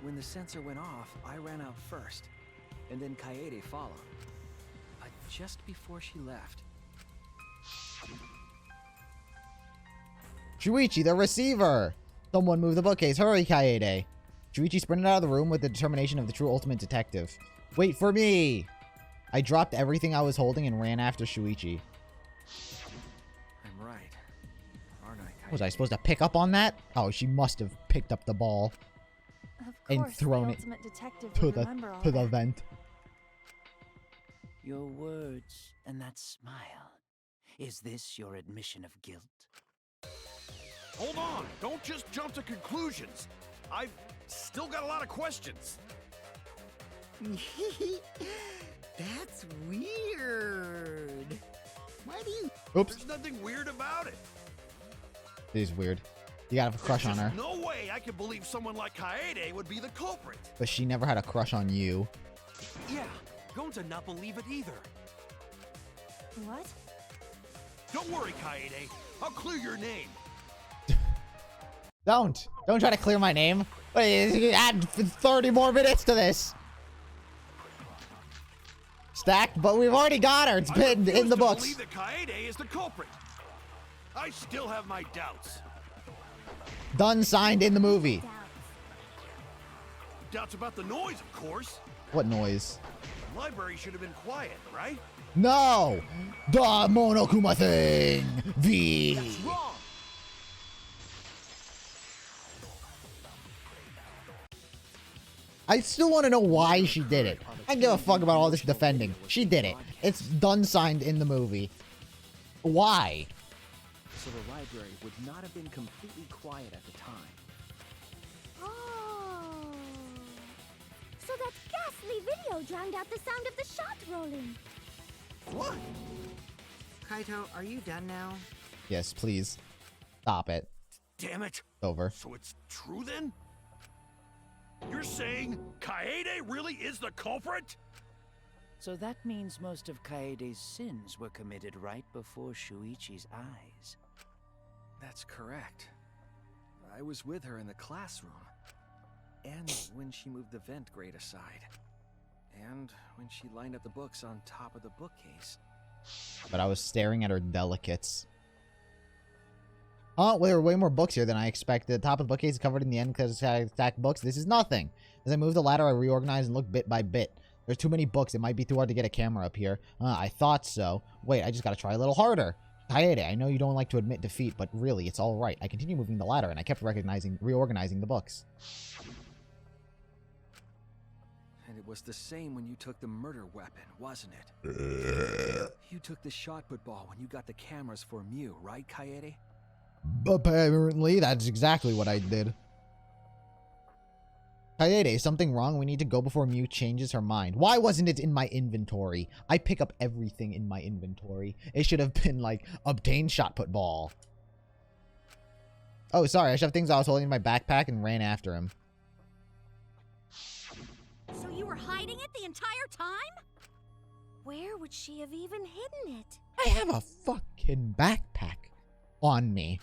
When the sensor went off, I ran out first, and then Kaede followed. But just before she left... Shuichi, the receiver! Someone move the bookcase. Hurry, Kaede. Shuichi sprinted out of the room with the determination of the true ultimate detective. Wait for me! I dropped everything I was holding and ran after Shuichi. I'm right, aren't I, Kaede? Was I supposed to pick up on that? Oh, she must have picked up the ball Of and course, thrown the it ultimate detective to would the remember all to the that. vent. Your words and that smile. Is this your admission of guilt? Hold on, don't just jump to conclusions. I've still got a lot of questions. That's weird. Why do you... Oops. There's nothing weird about it. It is weird. You gotta have a crush on her. No way I can believe someone like Kaede would be the culprit. But she never had a crush on you. Yeah, going to not believe it either. What? Don't worry, Kaede. I'll clear your name. Don't try to clear my name. Wait, add 30 more minutes to this. Stacked, but we've already got her. It's pinned in the I books. believe that Kaede is the culprit. I still have my doubts. Done, signed, in the movie. Doubts about the noise, of course. What noise? The library should have been quiet, right? No! The Monokuma thing! V! That's wrong. I still want to know why she did it. I don't give a fuck about all this defending. She did it. It's done signed in the movie. Why? So the library would not have been completely quiet at the time. Oh. So that ghastly video drowned out the sound of the shot rolling. What? Kaito, are you done now? Yes, please. Stop it. Damn it. Over. So it's true then? You're saying Kaede really is the culprit? So that means most of Kaede's sins were committed right before Shuichi's eyes. That's correct. I was with her in the classroom. And when she moved the vent grate aside. And when she lined up the books on top of the bookcase. But I was staring at her delicates. Oh, there were way more books here than I expected. The top of the bookcase is covered in the end because I stacked books. This is nothing. As I move the ladder, I reorganize and look bit by bit. There's too many books. It might be too hard to get a camera up here. I thought so. Wait, I just gotta try a little harder. Kaede, I know you don't like to admit defeat, but really, it's all right. I continue moving the ladder, and I kept reorganizing the books. And it was the same when you took the murder weapon, wasn't it? You took the shot put ball when you got the cameras for Mew, right, Kaede? Apparently, that's exactly what I did. Kaede, something wrong? We need to go before Mew changes her mind. Why wasn't it in my inventory? I pick up everything in my inventory. It should have been like, obtain shot put ball. Oh, sorry. I shoved things I was holding in my backpack and ran after him. So you were hiding it the entire time? Where would she have even hidden it? I have a fucking backpack on me.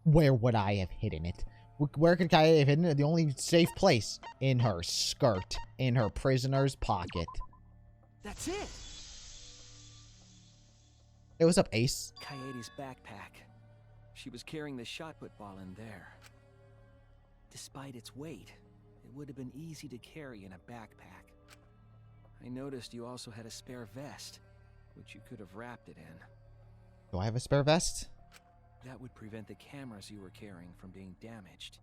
Where would I have hidden it? Where could Kaede have hidden it? The only safe place. In her skirt. In her prisoner's pocket. That's it! Hey, what's up, Ace? Kaede's backpack. She was carrying the shot put ball in there. Despite its weight, it would have been easy to carry in a backpack. I noticed you also had a spare vest, which you could have wrapped it in. Do I have a spare vest? That would prevent the cameras you were carrying from being damaged.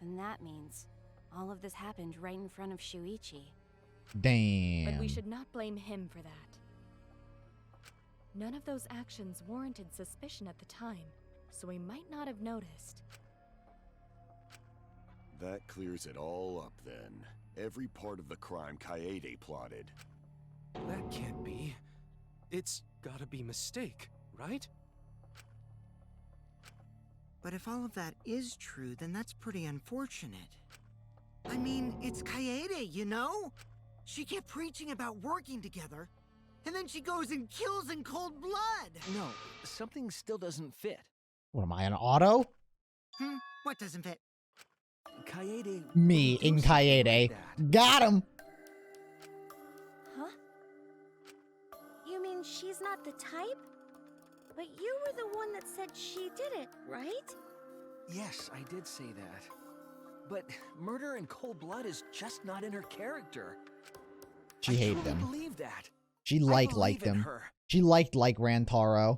Then that means all of this happened right in front of Shuichi. Damn. But we should not blame him for that. None of those actions warranted suspicion at the time, so we might not have noticed. That clears it all up then. Every part of the crime Kaede plotted. That can't be. It's gotta be mistake, right? But if all of that is true, then that's pretty unfortunate. I mean, it's Kaede, you know? She kept preaching about working together, and then she goes and kills in cold blood! No, something still doesn't fit. What am I, an auto? What doesn't fit? Kaede... Me in Kaede. Got him! Huh? You mean she's not the type? But you were the one that said she did it, right? Yes, I did say that. But murder in cold blood is just not in her character. She hated him. I believe that. She liked him. She liked Rantaro.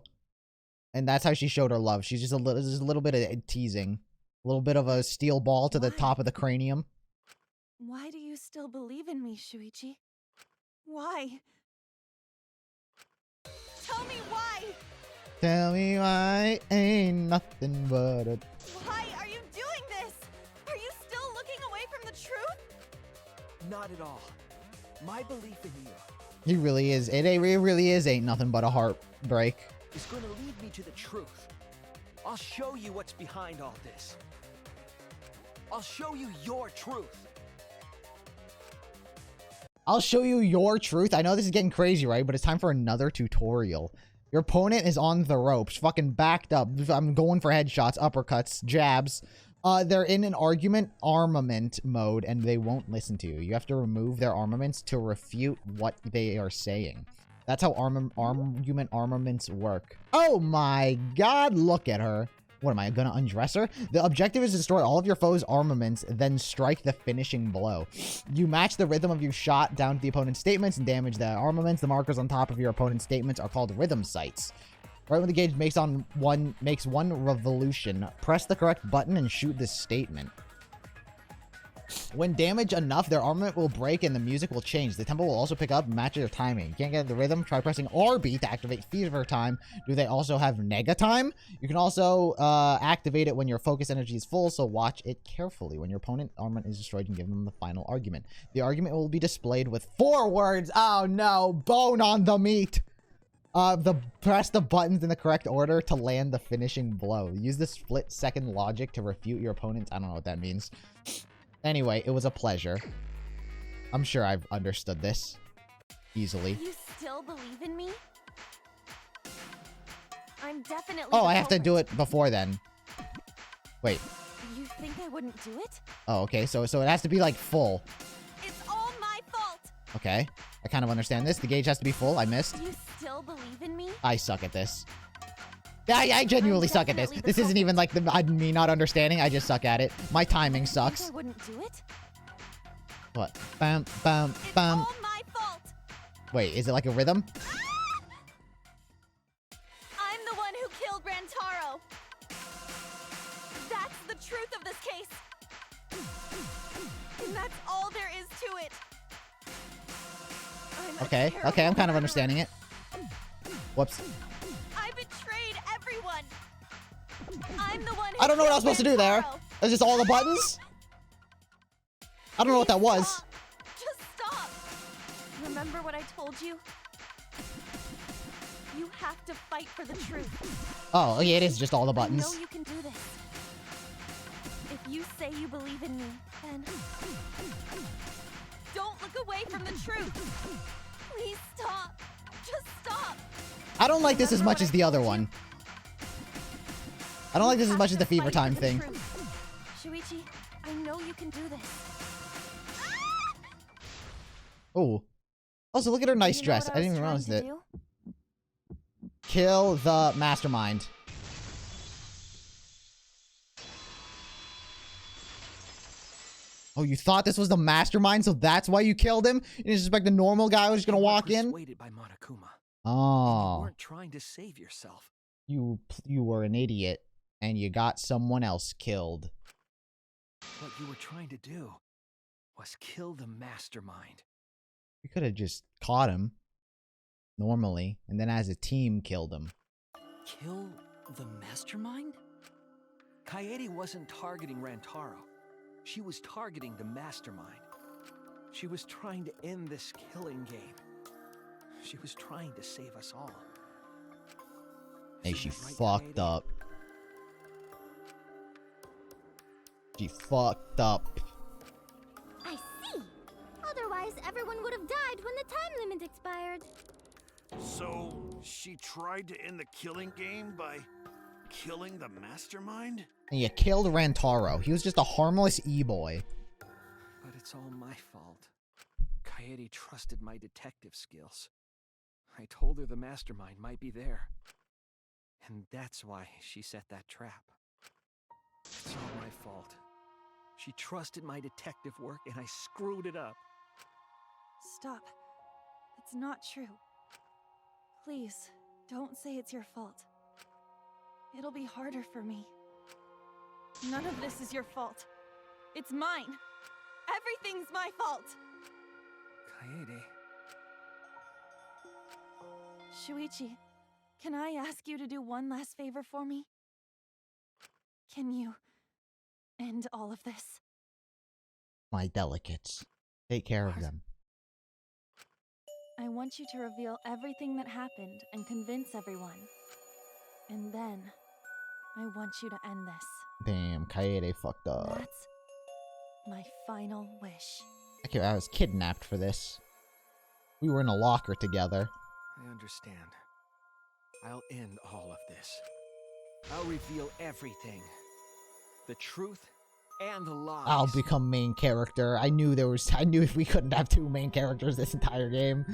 And that's how she showed her love. She's just a little bit of teasing. A little bit of a steel ball to the top of the cranium. Why do you still believe in me, Shuichi? Why? Tell me why! Tell me why ain't nothing but a... Why are you doing this? Are you still looking away from the truth? Not at all. My belief in you... He really is. It really is ain't nothing but a heartbreak. ...is going to lead me to the truth. I'll show you what's behind all this. I'll show you your truth. I'll show you your truth. I know this is getting crazy, right? But it's time for another tutorial. Your opponent is on the ropes, fucking backed up. I'm going for headshots, uppercuts, jabs. They're in an armament mode, and they won't listen to you. You have to remove their armaments to refute what they are saying. That's how armaments work. Oh my god, look at her. What, am I gonna undress her? The objective is to destroy all of your foe's armaments, then strike the finishing blow. You match the rhythm of your shot down to the opponent's statements and damage the armaments. The markers on top of your opponent's statements are called rhythm sights. Right when the gauge makes one revolution, press the correct button and shoot this statement. When damaged enough, their armament will break and the music will change. The tempo will also pick up and match their timing. You can't get the rhythm? Try pressing RB to activate Fever Time. Do they also have Nega Time? You can also activate it when your focus energy is full, so watch it carefully. When your opponent armament is destroyed, you can give them the final argument. The argument will be displayed with 4 words. Oh no, bone on the meat. Press the buttons in the correct order to land the finishing blow. Use the split-second logic to refute your opponent's... I don't know what that means. Anyway, it was a pleasure. I'm sure I've understood this easily. You still believe in me? I'm definitely... Oh, I have to do it before then. Wait. You think I wouldn't do it? Oh, okay. So it has to be, like, full. It's all my fault! Okay. I kind of understand this. The gauge has to be full. I missed. You still believe in me? I suck at this. I genuinely suck at this. This isn't even like me not understanding. I just suck at it. My timing sucks. I wouldn't do it? What? Bam, bam, bam. It's all my fault! Wait, is it like a rhythm? I'm the one who killed Rantaro! That's the truth of this case! And that's all there is to it! Okay, I'm kind of understanding it. Whoops. I betrayed everyone! I'm the one who I don't know what I was supposed to do there. Rantaro. That's just all the buttons? I don't know what that was. Stop. Just stop! Remember what I told you? You have to fight for the truth. Oh, yeah, it is just all the buttons. I know you can do this. If you say you believe in me, then... Don't look away from the truth! Please stop! Just stop! I don't like this as much as the other one. I don't like this as much as the Fever Time thing. Shuichi, I know you can do this. Oh. Also, look at her nice dress. I didn't even realize it. Kill the mastermind. Oh, you thought this was the mastermind, so that's why you killed him? You didn't expect the normal guy was just gonna walk in? Persuaded by Monokuma. Oh. You weren't trying to save yourself. You were an idiot, and you got someone else killed. What you were trying to do was kill the mastermind. We could have just caught him normally, and then as a team killed him. Kill the mastermind? Kaede wasn't targeting Rantaro. She was targeting the mastermind. She was trying to end this killing game. She was trying to save us all. Hey, she right, fucked Kaede? up. She fucked up. I see. Otherwise, everyone would have died when the time limit expired. So, she tried to end the killing game by killing the mastermind? And you killed Rantaro. He was just a harmless e-boy. But it's all my fault. Kaede trusted my detective skills. I told her the mastermind might be there. And that's why she set that trap. It's all my fault. She trusted my detective work and I screwed it up. Stop. It's not true. Please, don't say it's your fault. It'll be harder for me. None of this is your fault. It's mine. Everything's my fault. Kaede. Shuichi, can I ask you to do one last favor for me? Can you end all of this? My delicates. Take care of them. I want you to reveal everything that happened and convince everyone. And then, I want you to end this. Damn, Kaede fucked up. That's my final wish. I was kidnapped for this. We were in a locker together. I understand. I'll end all of this. I'll reveal everything. The truth and the lies. I'll become main character. I knew if we couldn't have 2 main characters this entire game.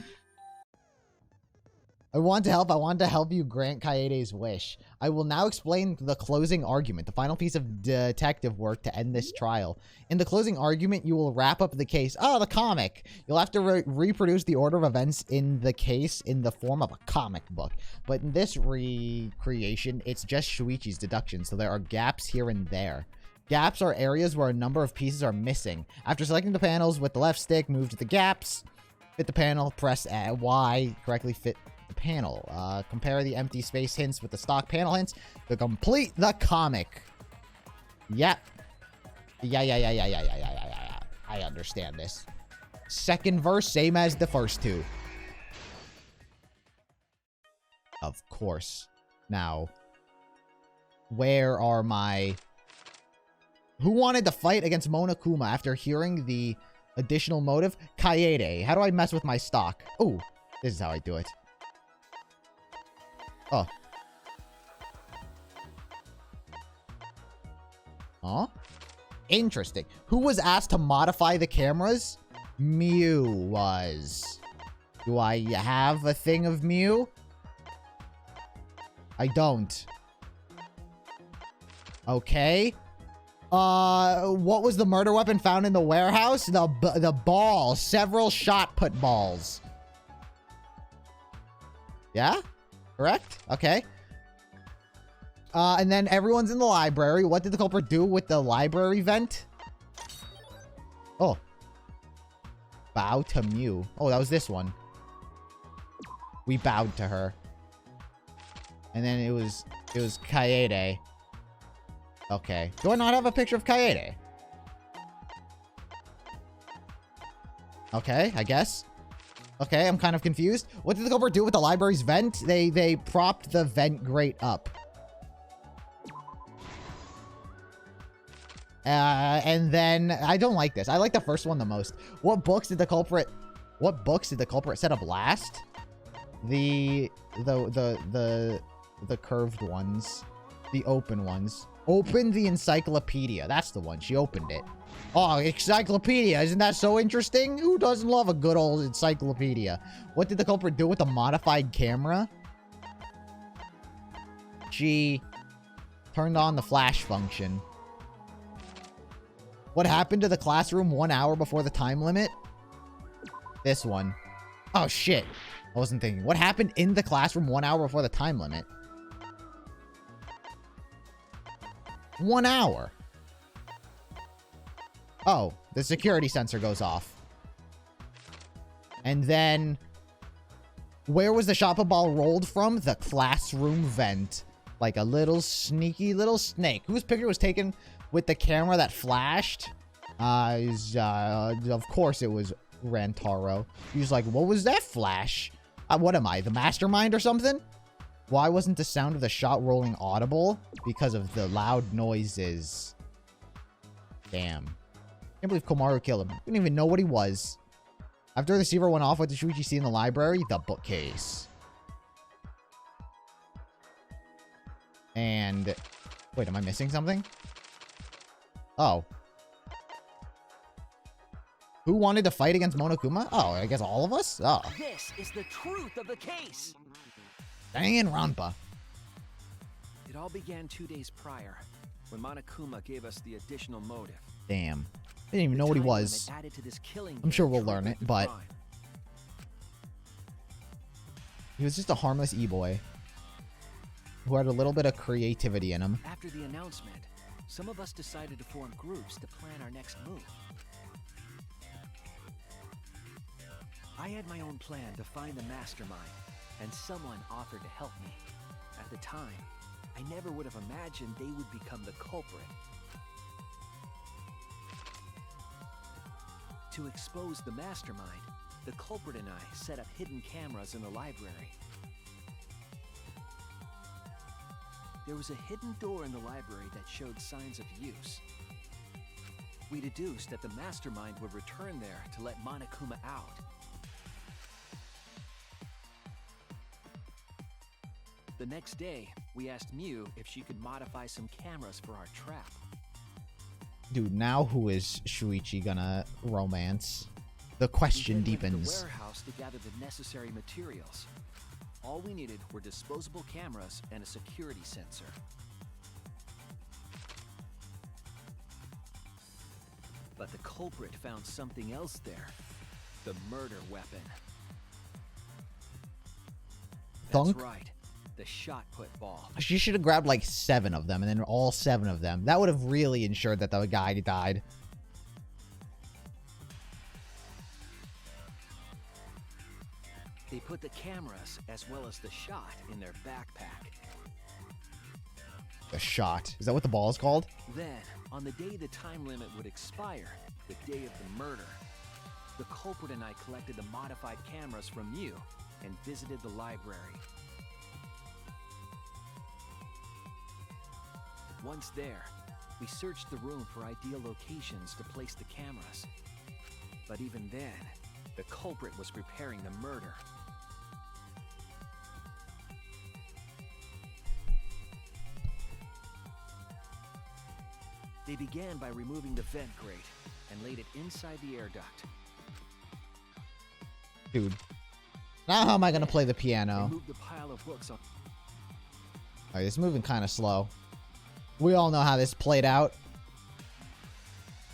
I want to help you grant Kaede's wish. I will now explain the closing argument, the final piece of detective work to end this trial. In the closing argument, you will wrap up the case. Oh, the comic! You'll have to reproduce the order of events in the case in the form of a comic book. But in this recreation, it's just Shuichi's deduction, so there are gaps here and there. Gaps are areas where a number of pieces are missing. After selecting the panels with the left stick, move to the gaps. Fit the panel, press Y, correctly fit the panel. Compare the empty space hints with the stock panel hints to complete the comic. Yep. Yeah. I understand this. Second verse, same as the first two. Of course. Now, where are my... Who wanted to fight against Monokuma after hearing the additional motive? Kaede. How do I mess with my stock? Oh, this is how I do it. Oh. Huh? Interesting. Who was asked to modify the cameras? Mew was. Do I have a thing of Mew? I don't. Okay. What was the murder weapon found in the warehouse? The ball. Several shot put balls. Yeah? Correct? Okay. And then everyone's in the library. What did the culprit do with the library vent? Oh. Bow to Mew. Oh, that was this one. We bowed to her. And then it was Kaede. Okay. Do I not have a picture of Kaede? Okay, I guess. Okay, I'm kind of confused. What did the culprit do with the library's vent? They propped the vent grate up. And then I don't like this. I like the first one the most. What books did the culprit set up last? The curved ones. The open ones. Opened the encyclopedia. That's the one. She opened it. Oh, encyclopedia. Isn't that so interesting? Who doesn't love a good old encyclopedia? What did the culprit do with the modified camera? She turned on the flash function. What happened to the classroom 1 hour before the time limit? This one. Oh, shit. I wasn't thinking. What happened in the classroom 1 hour before the time limit? 1 hour. Oh, the security sensor goes off. And then... Where was the shot put ball rolled from? The classroom vent. Like a little sneaky little snake. Whose picture was taken with the camera that flashed? Of course it was Rantaro. He was like, what was that flash? What am I, the mastermind or something? Why wasn't the sound of the shot rolling audible? Because of the loud noises. Damn. Can't believe Komaru killed him. We didn't even know what he was. After the receiver went off, what did Shuichi see in the library? The bookcase. And... Wait, am I missing something? Oh. Who wanted to fight against Monokuma? Oh, I guess all of us? Oh. This is the truth of the case. Danganronpa. It all began 2 days prior, when Monokuma gave us the additional motive. Damn. I didn't even know what he was. I'm sure we'll learn it, but... He was just a harmless e-boy. Who had a little bit of creativity in him. After the announcement, some of us decided to form groups to plan our next move. I had my own plan to find the mastermind, and someone offered to help me. At the time, I never would have imagined they would become the culprit. To expose the mastermind, the culprit and I set up hidden cameras in the library. There was a hidden door in the library that showed signs of use. We deduced that the mastermind would return there to let Monokuma out. The next day, we asked Mew if she could modify some cameras for our trap. Dude, now who is Shuichi gonna romance? The question deepens. We went to the warehouse to gather the necessary materials. All we needed were disposable cameras and a security sensor. But the culprit found something else there. The murder weapon. Thunk? That's right. the shot put ball. She should have grabbed like 7 of them, and then all 7 of them. That would have really ensured that the guy died. They put the cameras as well as the shot in their backpack. The shot. Is that what the ball is called? Then, on the day the time limit would expire, the day of the murder, the culprit and I collected the modified cameras from you and visited the library. Once there, we searched the room for ideal locations to place the cameras. But even then, the culprit was preparing the murder. They began by removing the vent grate and laid it inside the air duct. Dude. Now how am I going to play the piano? They moved the pile of books on. Alright, it's moving kind of slow. We all know how this played out.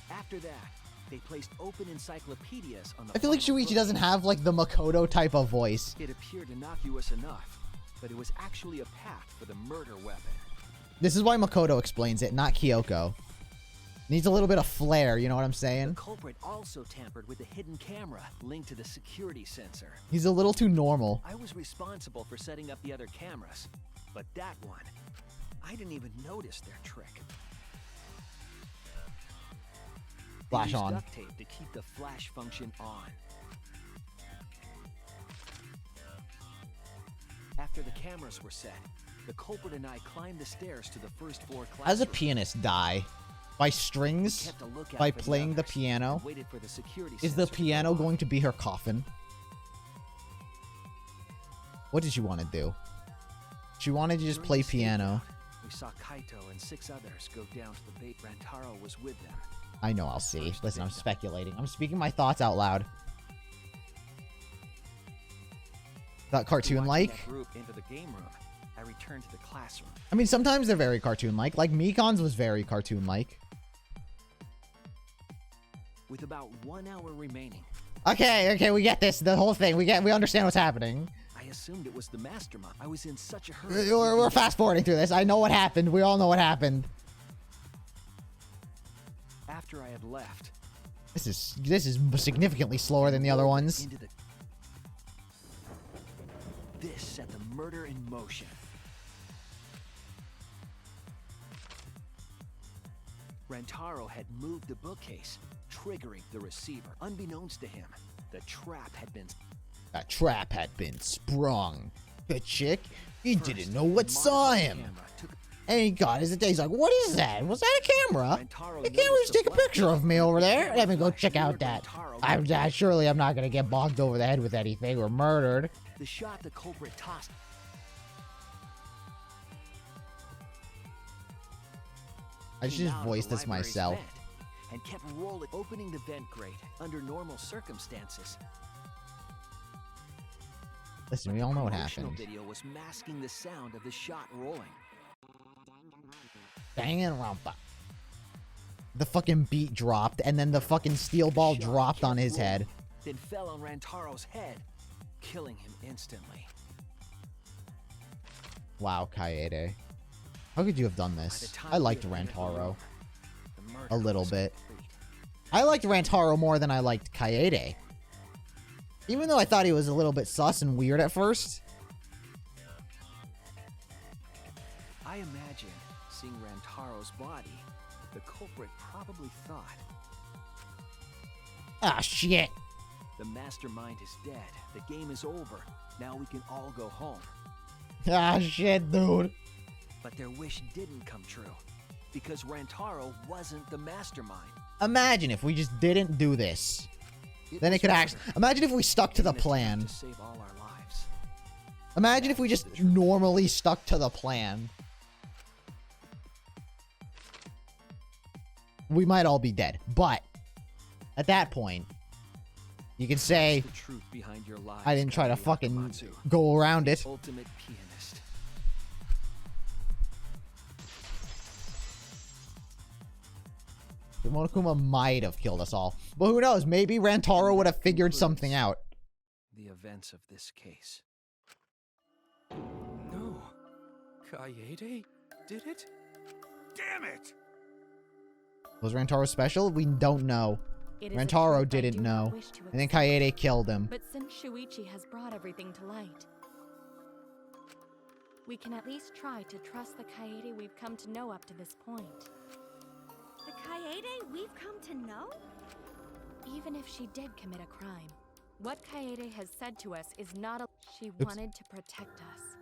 After that, they placed open encyclopedias on the. I feel like Shuichi doesn't have like the Makoto type of voice. It appeared innocuous enough, but it was actually a path for the murder weapon. This is why Makoto explains it, not Kyoko. Needs a little bit of flair, you know what I'm saying? The culprit also tampered with a hidden camera linked to the security sensor. He's a little too normal. I was responsible for setting up the other cameras, but that one, I didn't even notice their trick. Flash on. Duct tape to keep the flash function on. After the cameras were set, the culprit and I climbed the stairs to the first floor classroom. How does a pianist die? By strings? By playing the piano? Is the piano going to be her coffin? What did she want to do? She wanted to just play piano. We saw Kaito and 6 others go down to the bait. Rantaro was with them. I know, I'll see. Listen, I'm speculating. I'm speaking my thoughts out loud. That cartoon-like? Into the game room, I returned to the classroom. I mean, sometimes they're very cartoon-like. Like, Mikon's was very cartoon-like. With about 1 hour remaining. Okay, we get this. The whole thing. We understand what's happening. I assumed it was the mastermind. I was in such a hurry. We're fast-forwarding through this. I know what happened. We all know what happened. After I had left. This is significantly slower than the other ones. This set the murder in motion. Rantaro had moved the bookcase, triggering the receiver. Unbeknownst to him, the trap had been... A trap had been sprung. The chick, he didn't know what saw him. And he got his attention. He's like, what is that? Was that a camera? The camera just take a picture of me over there. Let me go check out that. Surely I'm not going to get bonked over the head with anything or murdered. The shot the culprit tossed. I should just voice this myself. And kept rolling, opening the vent grate under normal circumstances. Listen, we all know what happened. The video was masking the sound of the shot rolling. Danganronpa. The fucking beat dropped, and then the fucking steel ball dropped on his head. Then fell on Rantaro's head, killing him instantly. Wow, Kaede. How could you have done this? I liked Rantaro. A little bit. I liked Rantaro more than I liked Kaede. Even though I thought he was a little bit sus and weird at first. I imagine, seeing Rantaro's body, the culprit probably thought... Ah, shit! The mastermind is dead. The game is over. Now we can all go home. Ah, shit, dude. But their wish didn't come true. Because Rantaro wasn't the mastermind. Imagine if we just didn't do this. Then it could actually... Imagine if we stuck to the plan. To save all our lives. Imagine if we just normally stuck to the plan. We might all be dead. But, at that point, you can say, the truth behind your lies, I didn't try to fucking go around it. Ultimate pianist. Monokuma might have killed us all. But who knows? Maybe Rantaro would have figured something out. The events of this case. No. Kaede did it? Damn it! Was Rantaro special? We don't know. It is a Rantaro truth I didn't do not know. wish to And then accept. Kaede killed him. But since Shuichi has brought everything to light, we can at least try to trust the Kaede we've come to know up to this point. The Kaede we've come to know? Even if she did commit a crime, what Kaede has said to us is not a... She Oops. wanted to protect us.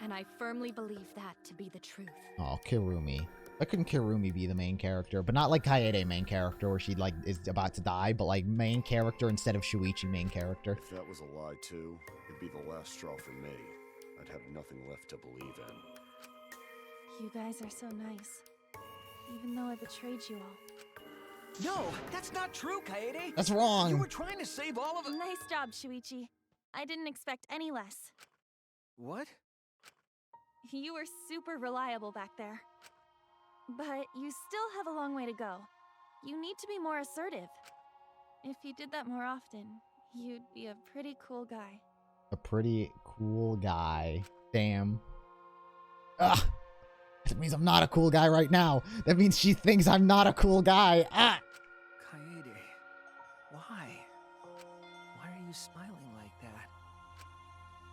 And I firmly believe that to be the truth. Oh, Kirumi. Why couldn't Kirumi be the main character? But not like Kaede main character where she like is about to die, but like main character instead of Shuichi main character. If that was a lie too, it'd be the last straw for me. I'd have nothing left to believe in. You guys are so nice. Even though I betrayed you all. No, that's not true, Kaede. That's wrong. You were trying to save all of us. Nice job, Shuichi. I didn't expect any less. What? You were super reliable back there. But you still have a long way to go. You need to be more assertive. If you did that more often, you'd be a pretty cool guy. A pretty cool guy. Damn. Ugh. That means I'm not a cool guy right now. That means she thinks I'm not a cool guy. Ah! Kaede, why? Why are you smiling like that?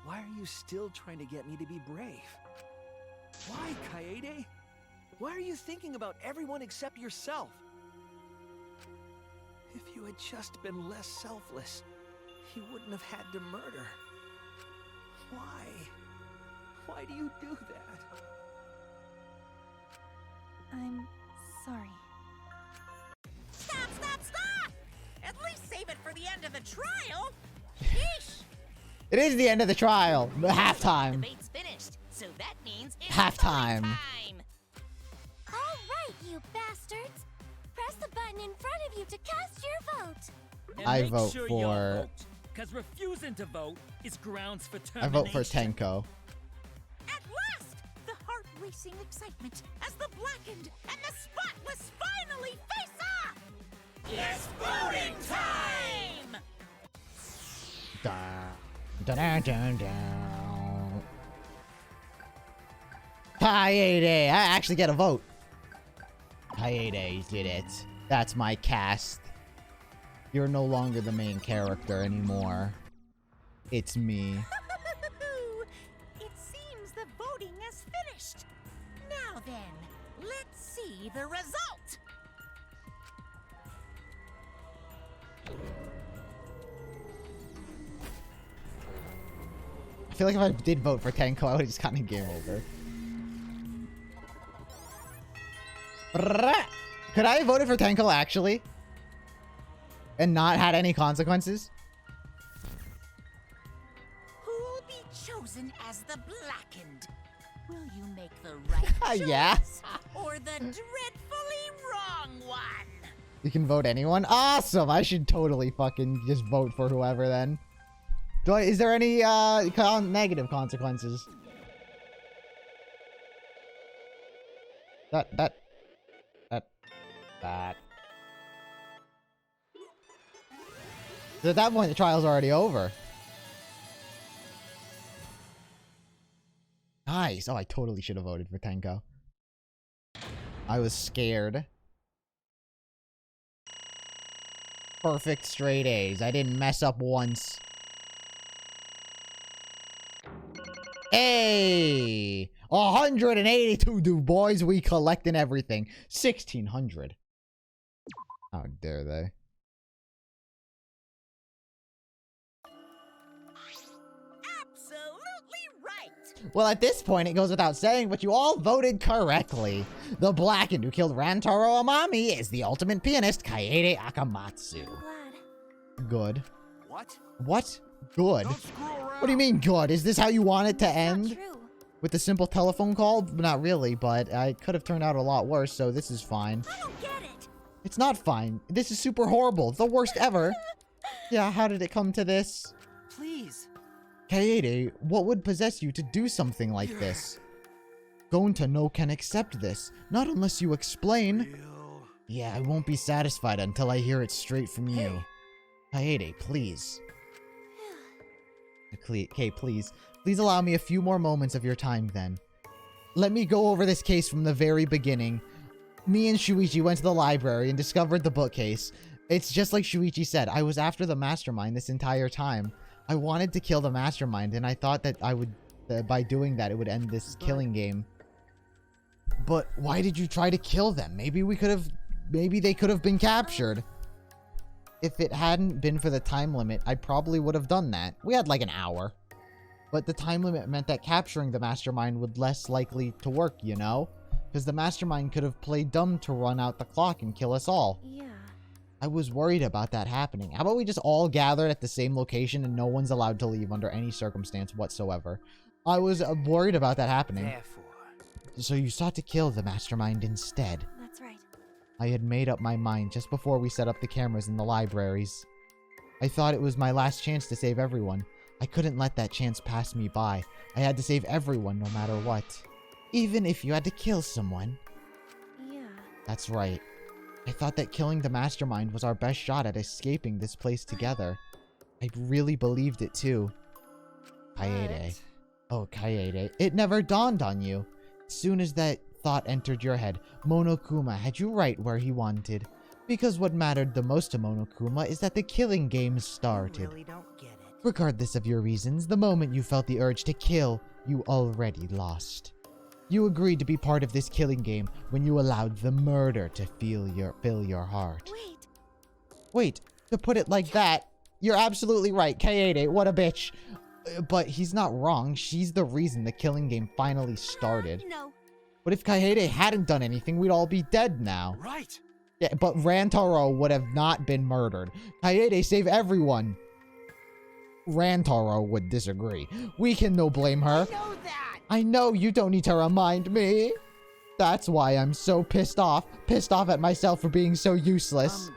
Why are you still trying to get me to be brave? Why, Kaede? Why are you thinking about everyone except yourself? If you had just been less selfless, you wouldn't have had to murder. Why? Why do you do that? I'm sorry. Stop, stop, stop! At least save it for the end of the trial. Yeesh! It is the end of the trial. The Halftime. debate's finished, so that means it's Halftime. voting time. All right, you bastards. Press the button in front of you to cast your vote. And I make vote sure for- you vote, because refusing to vote is grounds for I termination. vote for Tenko. At last, the heart-racing excitement as the blackened and the spotless finally face off. It's voting time! Kaede. I actually get a vote. Kaede did it. That's my cast. You're no longer the main character anymore. It's me. It seems the voting has finished. Now then, let's see the result. I feel like if I did vote for Tenko, I would have just gotten a game over. Could I have voted for Tenko, actually? And not had any consequences? Who'll be chosen as the blackened? Will you make the right choice? Yeah. Or the dreadfully wrong one? You can vote anyone? Awesome! I should totally fucking just vote for whoever then. Is there any negative consequences? That. So at that point, the trial's already over. Nice. Oh, I totally should have voted for Tenko. I was scared. Perfect straight A's. I didn't mess up once. Hey! 182, dude, boys. We collecting everything. 1,600. How dare they? Absolutely right. Well, at this point, it goes without saying, but you all voted correctly. The blackened who killed Rantaro Amami is the ultimate pianist, Kaede Akamatsu. Glad. Good. What? What? Good. Don't screw around. What do you mean good? Is this how you want it to Not end? true. With a simple telephone call? Not really, but I could have turned out a lot worse, so this is fine. I don't get it. It's not fine. This is super horrible. The worst ever. Yeah, how did it come to this? Please. Kaede, what would possess you to do something like this? Gon to no can accept this, not unless you explain. Real. Yeah, I won't be satisfied until I hear it straight from you. Kaede, please. Okay, please. Please allow me a few more moments of your time then. let me go over this case from the very beginning. Me and Shuichi went to the library and discovered the bookcase. It's just like Shuichi said. I was after the mastermind this entire time. I wanted to kill the mastermind, and I thought that I would, by doing that, it would end this killing game. But why did you try to kill them? Maybe they could have been captured. If it hadn't been for the time limit, I probably would have done that. We had like an hour. But the time limit meant that capturing the mastermind would less likely to work, you know? Because the mastermind could have played dumb to run out the clock and kill us all. Yeah. I was worried about that happening. How about we just all gather at the same location and no one's allowed to leave under any circumstance whatsoever? I was worried about that happening. Therefore. So you sought to kill the mastermind instead. That's right. I had made up my mind just before we set up the cameras in the libraries. I thought it was my last chance to save everyone. I couldn't let that chance pass me by. I had to save everyone no matter what. Even if you had to kill someone. Yeah. That's right. I thought that killing the mastermind was our best shot at escaping this place together. I really believed it too. Kaede. Oh, Kaede. It never dawned on you. As soon as that thought entered your head, Monokuma had you right where he wanted. Because what mattered the most to Monokuma is that the killing game started. I really don't get it. Regardless of your reasons, the moment you felt the urge to kill, you already lost. You agreed to be part of this killing game when you allowed the murder to fill your heart. Wait, to put it like that, you're absolutely right, Kaede, what a bitch. But he's not wrong, she's the reason the killing game finally started. No. But if Kaede hadn't done anything, we'd all be dead now. Right. Yeah, but Rantaro would have not been murdered. Kaede saved everyone. Rantaro would disagree. We can no blame her. I know that! I know you don't need to remind me. That's why I'm so pissed off. Pissed off at myself for being so useless.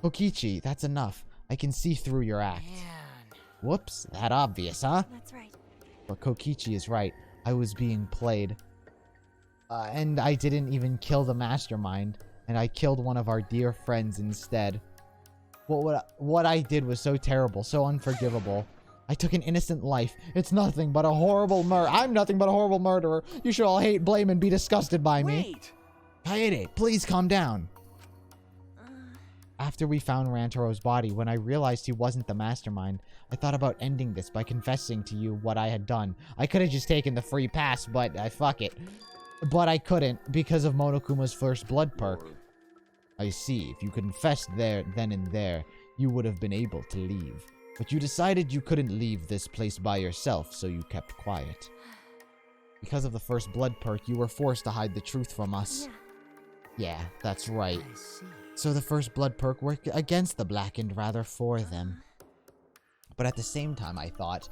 Kokichi, that's enough. I can see through your act. Man. Whoops, that obvious, huh? That's right. But Kokichi is right. I was being played. And I didn't even kill the mastermind. And I killed one of our dear friends instead. What I did was so terrible, so unforgivable. I took an innocent life. It's nothing but a horrible murder. I'm nothing but a horrible murderer. You should all hate, blame, and be disgusted by me. Wait! Kaede, please calm down. After we found Rantaro's body, when I realized he wasn't the mastermind, I thought about ending this by confessing to you what I had done. I could have just taken the free pass, but fuck it. But I couldn't because of Monokuma's first blood perk. I see. If you confessed there, then and there, you would have been able to leave. But you decided you couldn't leave this place by yourself, so you kept quiet. Because of the first blood perk, you were forced to hide the truth from us. Yeah, that's right. I see. So the first blood perk worked against the blackened, rather for them. But at the same time, I thought,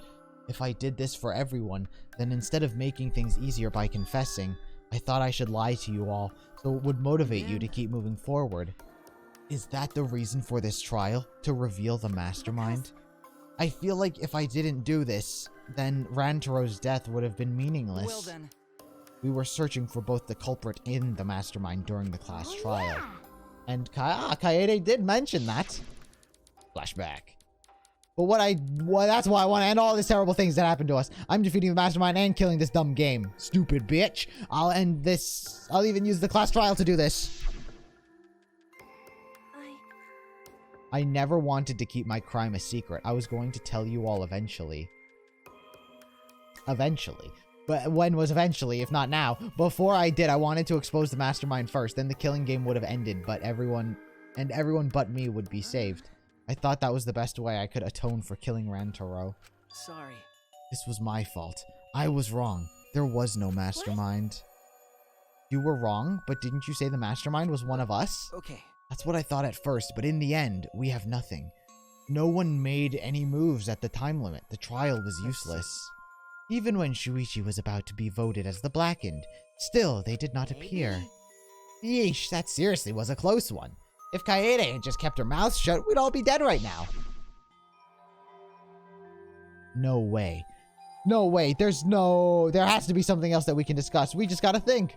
if I did this for everyone, then instead of making things easier by confessing, I thought I should lie to you all, so it would motivate you to keep moving forward. Is that the reason for this trial? To reveal the mastermind? I feel like if I didn't do this, then Rantaro's death would have been meaningless. Well then. We were searching for both the culprit and the mastermind during the class trial. And Kaede did mention that. Flashback. But that's why I want to end all these terrible things that happened to us. I'm defeating the mastermind and killing this dumb game. Stupid bitch. I'll end this. I'll even use the class trial to do this. I never wanted to keep my crime a secret. I was going to tell you all eventually. Eventually. But when was eventually, if not now? Before I did, I wanted to expose the mastermind first. Then the killing game would have ended, but everyone but me would be saved. I thought that was the best way I could atone for killing Rantaro. Sorry. This was my fault. I was wrong. There was no mastermind. What? You were wrong, but didn't you say the mastermind was one of us? Okay. That's what I thought at first, but in the end, we have nothing. No one made any moves at the time limit. The trial was useless. Even when Shuichi was about to be voted as the Blackened, still they did not appear. Yeesh, that seriously was a close one. If Kaede had just kept her mouth shut, we'd all be dead right now. No way. No way. There has to be something else that we can discuss. We just gotta think.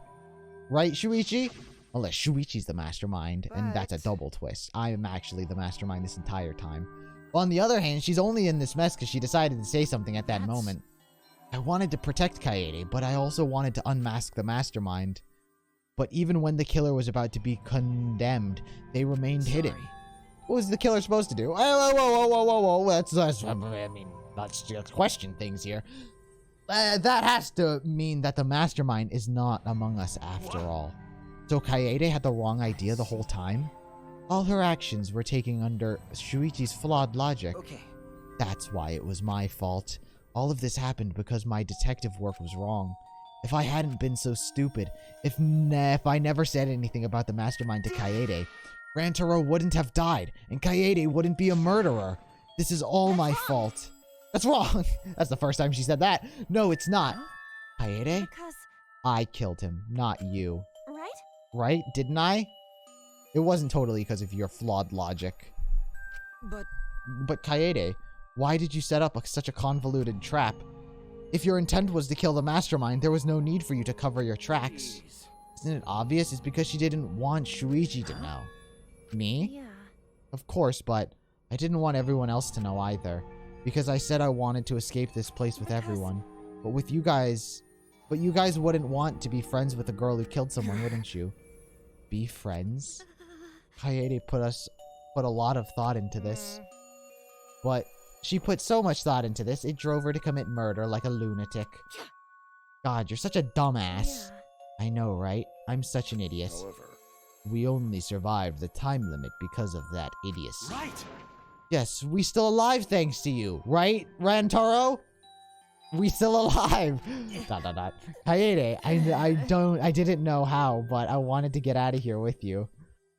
Right, Shuichi? Unless Shuichi's the mastermind, and that's a double twist. I am actually the mastermind this entire time. On the other hand, she's only in this mess because she decided to say something at that moment. I wanted to protect Kaede, but I also wanted to unmask the mastermind. But even when the killer was about to be condemned, they remained hidden. What was the killer supposed to do? Whoa. Let's just question things here. That has to mean that the mastermind is not among us after all. So Kaede had the wrong idea the whole time? All her actions were taken under Shuichi's flawed logic. Okay. That's why it was my fault. All of this happened because my detective work was wrong. If I hadn't been so stupid, if I never said anything about the mastermind to Kaede, Rantaro wouldn't have died, and Kaede wouldn't be a murderer. This is all my fault. That's wrong. That's the first time she said that. No, it's not. Kaede? Because... I killed him, not you. Right? Right? Didn't I? It wasn't totally because of your flawed logic. But Kaede, why did you set up such a convoluted trap? If your intent was to kill the mastermind, there was no need for you to cover your tracks. Isn't it obvious? It's because she didn't want Shuichi to know. Me? Yeah. Of course, but I didn't want everyone else to know either. Because I said I wanted to escape this place with everyone. But with you guys... But you guys wouldn't want to be friends with a girl who killed someone, wouldn't you? Be friends? Kaede put a lot of thought into this. But she put so much thought into this, it drove her to commit murder like a lunatic. God, you're such a dumbass. Yeah. I know, right? I'm such an idiot. However, We only survived the time limit because of that idiocy. Right. Yes, we still alive thanks to you, right, Rantaro? We still alive. ... Kaede, I didn't know how, but I wanted to get out of here with you.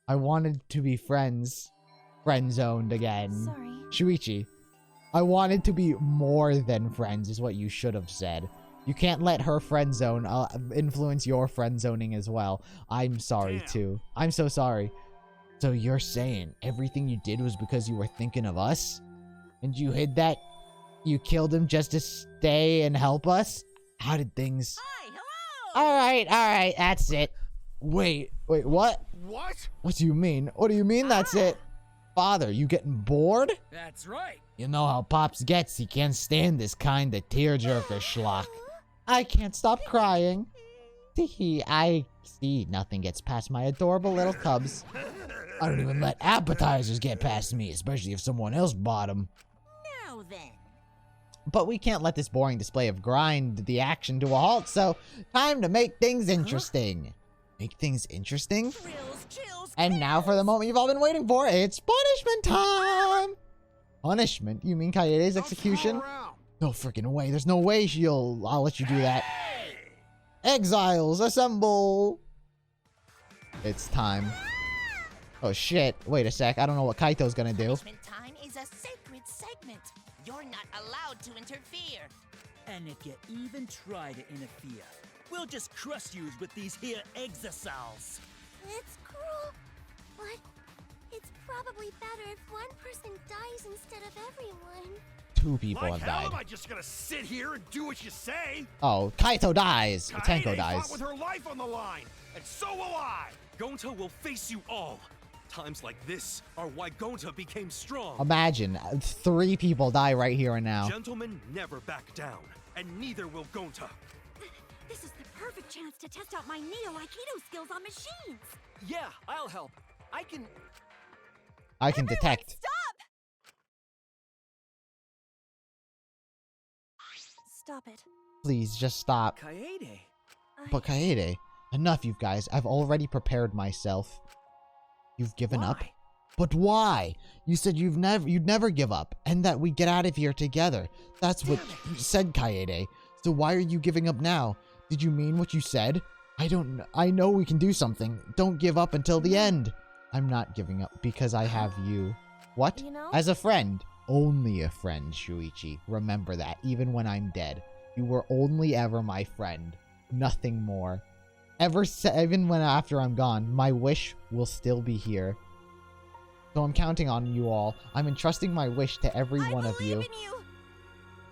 I wanted to be friends. Friend-zoned again. Sorry. Shuichi, I wanted to be more than friends is what you should have said. You can't let her friend zone influence your friend zoning as well. I'm sorry too. I'm so sorry. So you're saying everything you did was because you were thinking of us? And you hid that? You killed him just to stay and help us? How did things... Hi, hello! Alright, that's it. Wait, what? What? What do you mean? What do you mean that's it? Father, you getting bored? That's right. You know how Pops gets, he can't stand this kind of tearjerker schlock. I can't stop crying. I see nothing gets past my adorable little cubs. I don't even let appetizers get past me, especially if someone else bought them. Now then. But we can't let this boring display of grind the action to a halt, so time to make things interesting. Make things interesting? Thrills, chills, And now for the moment you've all been waiting for, it's punishment time! Punishment? You mean Kaede's execution? No freaking way. There's no way I'll let you do that. Exiles, assemble! It's time. Oh shit. Wait a sec. I don't know what Kaito's gonna do. Punishment time is a sacred segment. You're not allowed to interfere. And if you even try to interfere, we'll just crush you with these here exosols. It's cruel, but it's probably better if one person dies instead of everyone. 2 people Like have hell died. am I just gonna sit here and do what you say? Oh, Kaito dies. Tenko Kaede dies. fought with her life on the line, and so will I. Gonta will face you all. Times like this are why Gonta became strong. Imagine 3 people die right here and now. Gentlemen never back down, and neither will Gonta. This is the perfect chance to test out my Neo-Aikido skills on machines. Yeah, I'll help. I can detect. Stop it. Please, just stop. Kaede. But Kaede, enough you guys. I've already prepared myself. You've given up? But why? You said you'd never give up, and that we'd get out of here together. That's what you said, Kaede. So why are you giving up now? Did you mean what you said? I know we can do something. Don't give up until the end. I'm not giving up because I have you. What? You know? As a friend. Only a friend, Shuichi. Remember that, even when I'm dead. You were only ever my friend. Nothing more. Even when after I'm gone, my wish will still be here. So I'm counting on you all. I'm entrusting my wish to every one of you.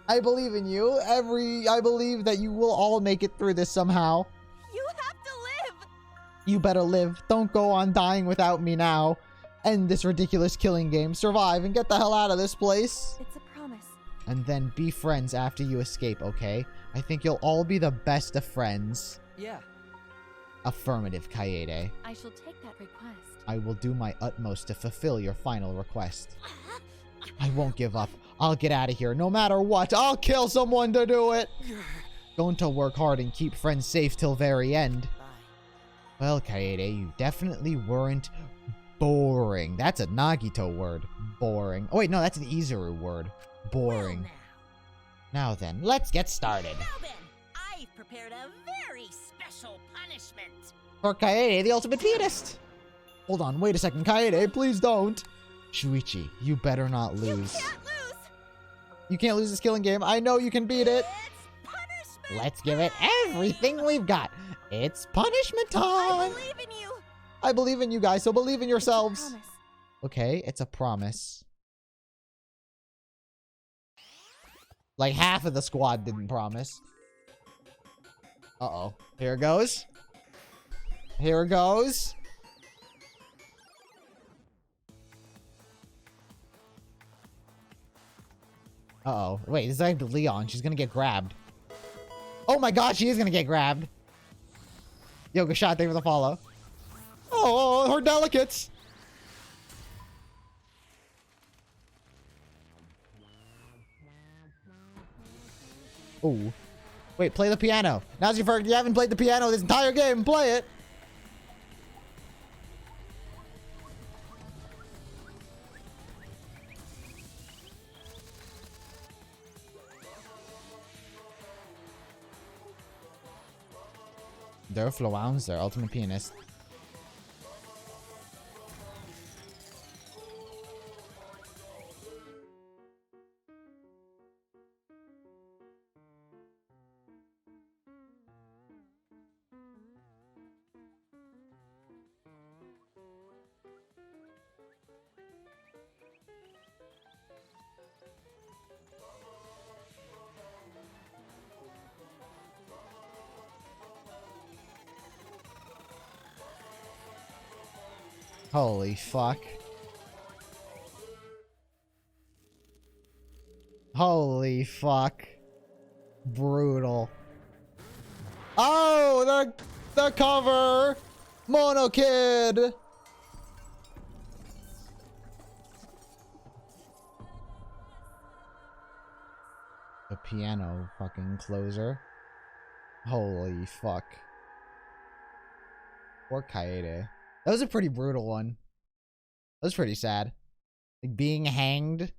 I believe in you. I believe that you will all make it through this somehow. You have to live. You better live. Don't go on dying without me now. End this ridiculous killing game. Survive and get the hell out of this place. It's a promise. And then be friends after you escape, okay? I think you'll all be the best of friends. Yeah. Affirmative, Kaede. I shall take that request. I will do my utmost to fulfill your final request. I won't give up. I'll get out of here no matter what. I'll kill someone to do it. Going to work hard and keep friends safe till very end. Well, Kaede, you definitely weren't boring. That's a Nagito word. Boring. Oh, wait, no, that's an Izuru word. Boring. Well, now then, let's get started. now then, I've prepared a very special punishment. For Kaede, the ultimate pianist. Hold on, wait a second. Kaede, please don't. Shuichi, you better not lose. You can't lose. You can't lose this killing game. I know you can beat it. It's punishment. Let's give it everything we've got. It's punishment time. I believe in you. I believe in you guys, so believe in yourselves. Promise. Okay, it's a promise. Like half of the squad didn't promise. Uh-oh. Here it goes. Here it goes. Uh-oh. Wait, this is like Leon. She's gonna get grabbed. Oh my god, she is gonna get grabbed. Yo, good shot. Thank you for the follow. Oh, her delicates. Ooh. Wait, play the piano. Now's your first. You haven't played the piano this entire game. Play it. They're Flowounds, their ultimate pianist. Holy fuck. Holy fuck. Brutal. Oh, the cover! Mono Kid! The piano fucking closer. Holy fuck. Poor Kaede. That was a pretty brutal one. That was pretty sad. Like being hanged.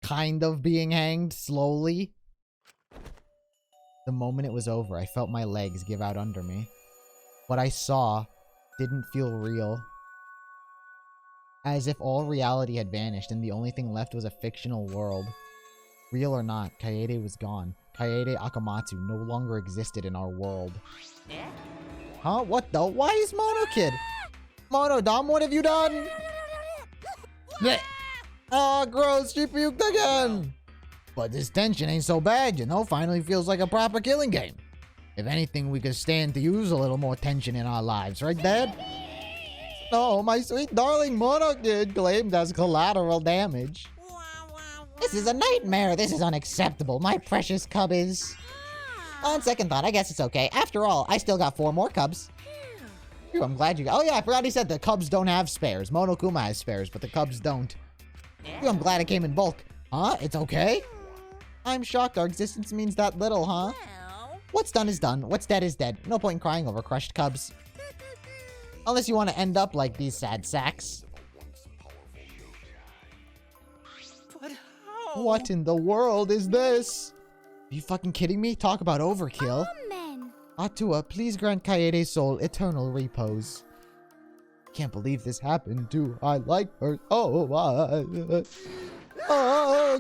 Kind of being hanged slowly. The moment it was over, I felt my legs give out under me. What I saw didn't feel real. As if all reality had vanished and the only thing left was a fictional world. Real or not, Kaede was gone. Kaede Akamatsu no longer existed in our world. Huh? What the? Why is Mono Kid? Monodom, what have you done? Oh, gross, she puked again. But this tension ain't so bad, you know? Finally feels like a proper killing game. If anything, we could stand to use a little more tension in our lives, right, Dad? No, my sweet darling Mono Kid claimed as collateral damage. This is a nightmare. This is unacceptable. My precious cub is... On second thought, I guess it's okay. After all, I still got 4 more cubs. Phew, I'm glad you got... Oh yeah, I forgot he said the cubs don't have spares. Monokuma has spares, but the cubs don't. Phew, I'm glad it came in bulk. Huh? It's okay? I'm shocked our existence means that little, huh? What's done is done. What's dead is dead. No point in crying over crushed cubs. Unless you want to end up like these sad sacks. But how? What in the world is this? Are you fucking kidding me? Talk about overkill. Amen. Atua, please grant Kaede's soul eternal repose. Can't believe this happened, do I like her? Oh,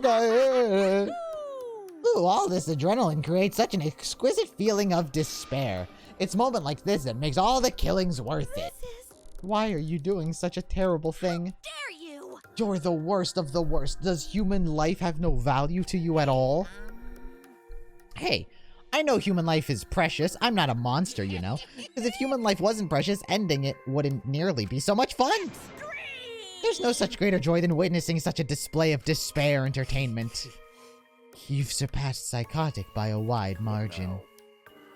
Kaede. Ooh, all this adrenaline creates such an exquisite feeling of despair. It's a moment like this that makes all the killings worth it. Why are you doing such a terrible thing? Dare you? You're the worst of the worst. Does human life have no value to you at all? Hey, I know human life is precious. I'm not a monster, you know. Because if human life wasn't precious, ending it wouldn't nearly be so much fun. There's no such greater joy than witnessing such a display of despair entertainment. You've surpassed psychotic by a wide margin.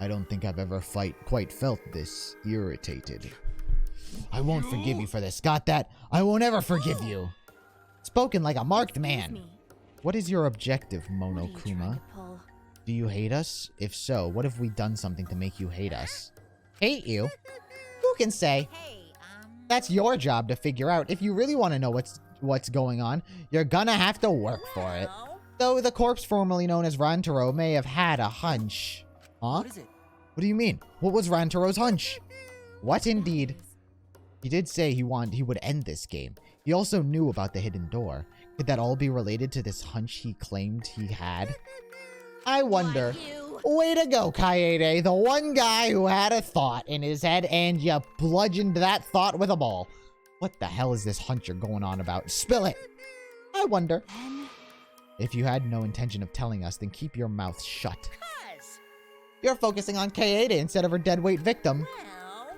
I don't think I've ever quite felt this irritated. I won't forgive you for this. Got that? I won't ever forgive you. Spoken like a marked man. What is your objective, Monokuma? Do you hate us? If so, what have we done something to make you hate us? Hate you? Who can say? That's your job to figure out. If you really want to know what's going on, you're gonna have to work for it. Though the corpse formerly known as Rantaro may have had a hunch. Huh? What is it? What do you mean? What was Rantaro's hunch? What indeed? He did say he would end this game. He also knew about the hidden door. Could that all be related to this hunch he claimed he had? I wonder. Way to go, Kaede. The one guy who had a thought in his head and you bludgeoned that thought with a ball. What the hell is this hunch you're going on about? Spill it. I wonder. If you had no intention of telling us, then keep your mouth shut. You're focusing on Kaede instead of her deadweight victim.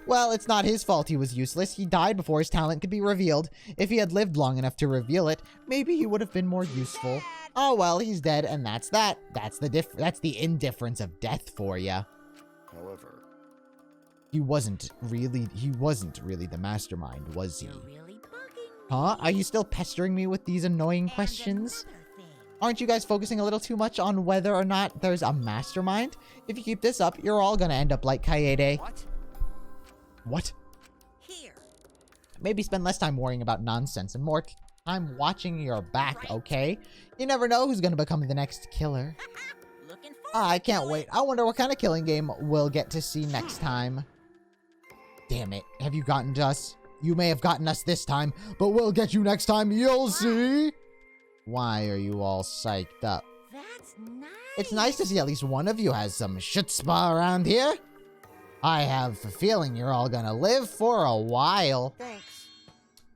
Well, it's not his fault he was useless. He died before his talent could be revealed. If he had lived long enough to reveal it, maybe he would have been more useful. Oh well, he's dead, and that's that. That's the indifference of death for ya. However, he wasn't really the mastermind, was he? Huh? Are you still pestering me with these annoying questions? Aren't you guys focusing a little too much on whether or not there's a mastermind? If you keep this up, you're all gonna end up like Kaede. What? Here. Maybe spend less time worrying about nonsense and more time watching your back, okay? You never know who's gonna become the next killer. I can't wait. I wonder what kind of killing game we'll get to see next time. Damn it. Have you gotten to us? You may have gotten us this time, but we'll get you next time. You'll see. Why are you all psyched up? That's nice. It's nice to see at least one of you has some chutzpah around here. I have a feeling you're all gonna live for a while.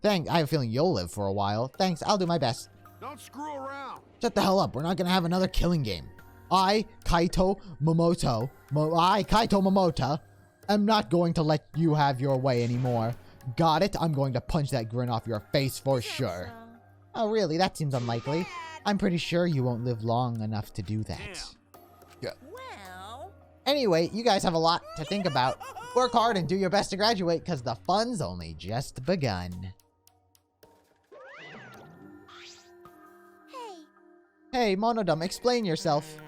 Thanks. I have a feeling you'll live for a while. Thanks, I'll do my best. don't screw around. Shut the hell up. We're not gonna have another killing game. I, Kaito Momota, am not going to let you have your way anymore. Got it? I'm going to punch that grin off your face for sure. Oh, really? That seems unlikely. I'm pretty sure you won't live long enough to do that. Yeah. Well. Anyway, you guys have a lot to think about. Work hard and do your best to graduate, because the fun's only just begun. Hey, Monodum, explain yourself.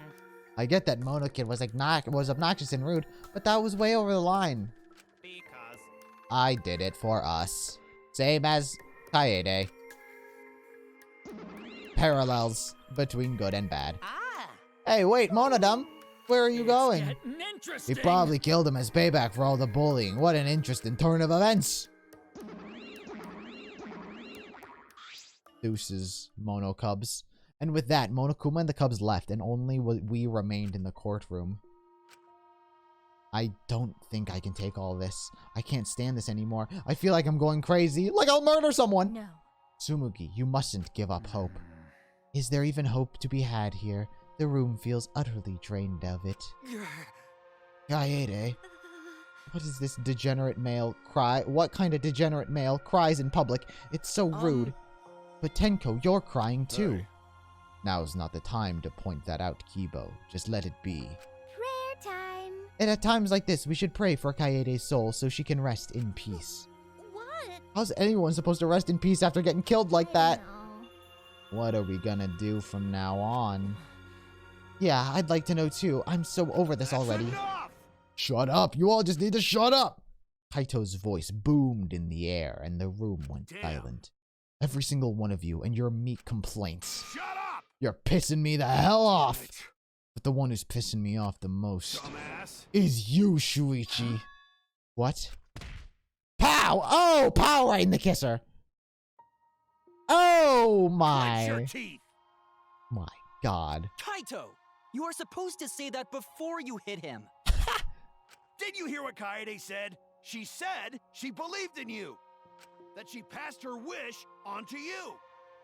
I get that Monokid was obnoxious and rude, but that was way over the line. Because I did it for us. Same as Kaede. Parallels between good and bad. Hey, wait, Monodum. Where are you going? We probably killed him as payback for all the bullying. What an interesting turn of events. Deuces, Mono Cubs. And with that, Monokuma and the Cubs left, and only we remained in the courtroom. I don't think I can take all this. I can't stand this anymore. I feel like I'm going crazy. Like I'll murder someone! No. Tsumugi, you mustn't give up hope. Is there even hope to be had here? The room feels utterly drained of it. Kaede. What is this degenerate male cry? What kind of degenerate male cries in public? It's so rude. But Tenko, you're crying too. Hey. Now's not the time to point that out, Kibo. Just let it be. Prayer time. And at times like this, we should pray for Kaede's soul so she can rest in peace. What? How's anyone supposed to rest in peace after getting killed like that? No. What are we gonna do from now on? Yeah, I'd like to know too. I'm so over this already. Enough! Shut up! You all just need to shut up! Kaito's voice boomed in the air and the room went silent. Every single one of you and your meat complaints. Shut up! You're pissing me the hell off! But the one who's pissing me off the most Dumbass. is you, Shuichi. What? Pow! Oh, pow right in the kisser. Oh Clench your my. teeth. My god. Kaito! You are supposed to say that before you hit him. Did you hear what Kaede said? She said she believed in you. That she passed her wish on to you.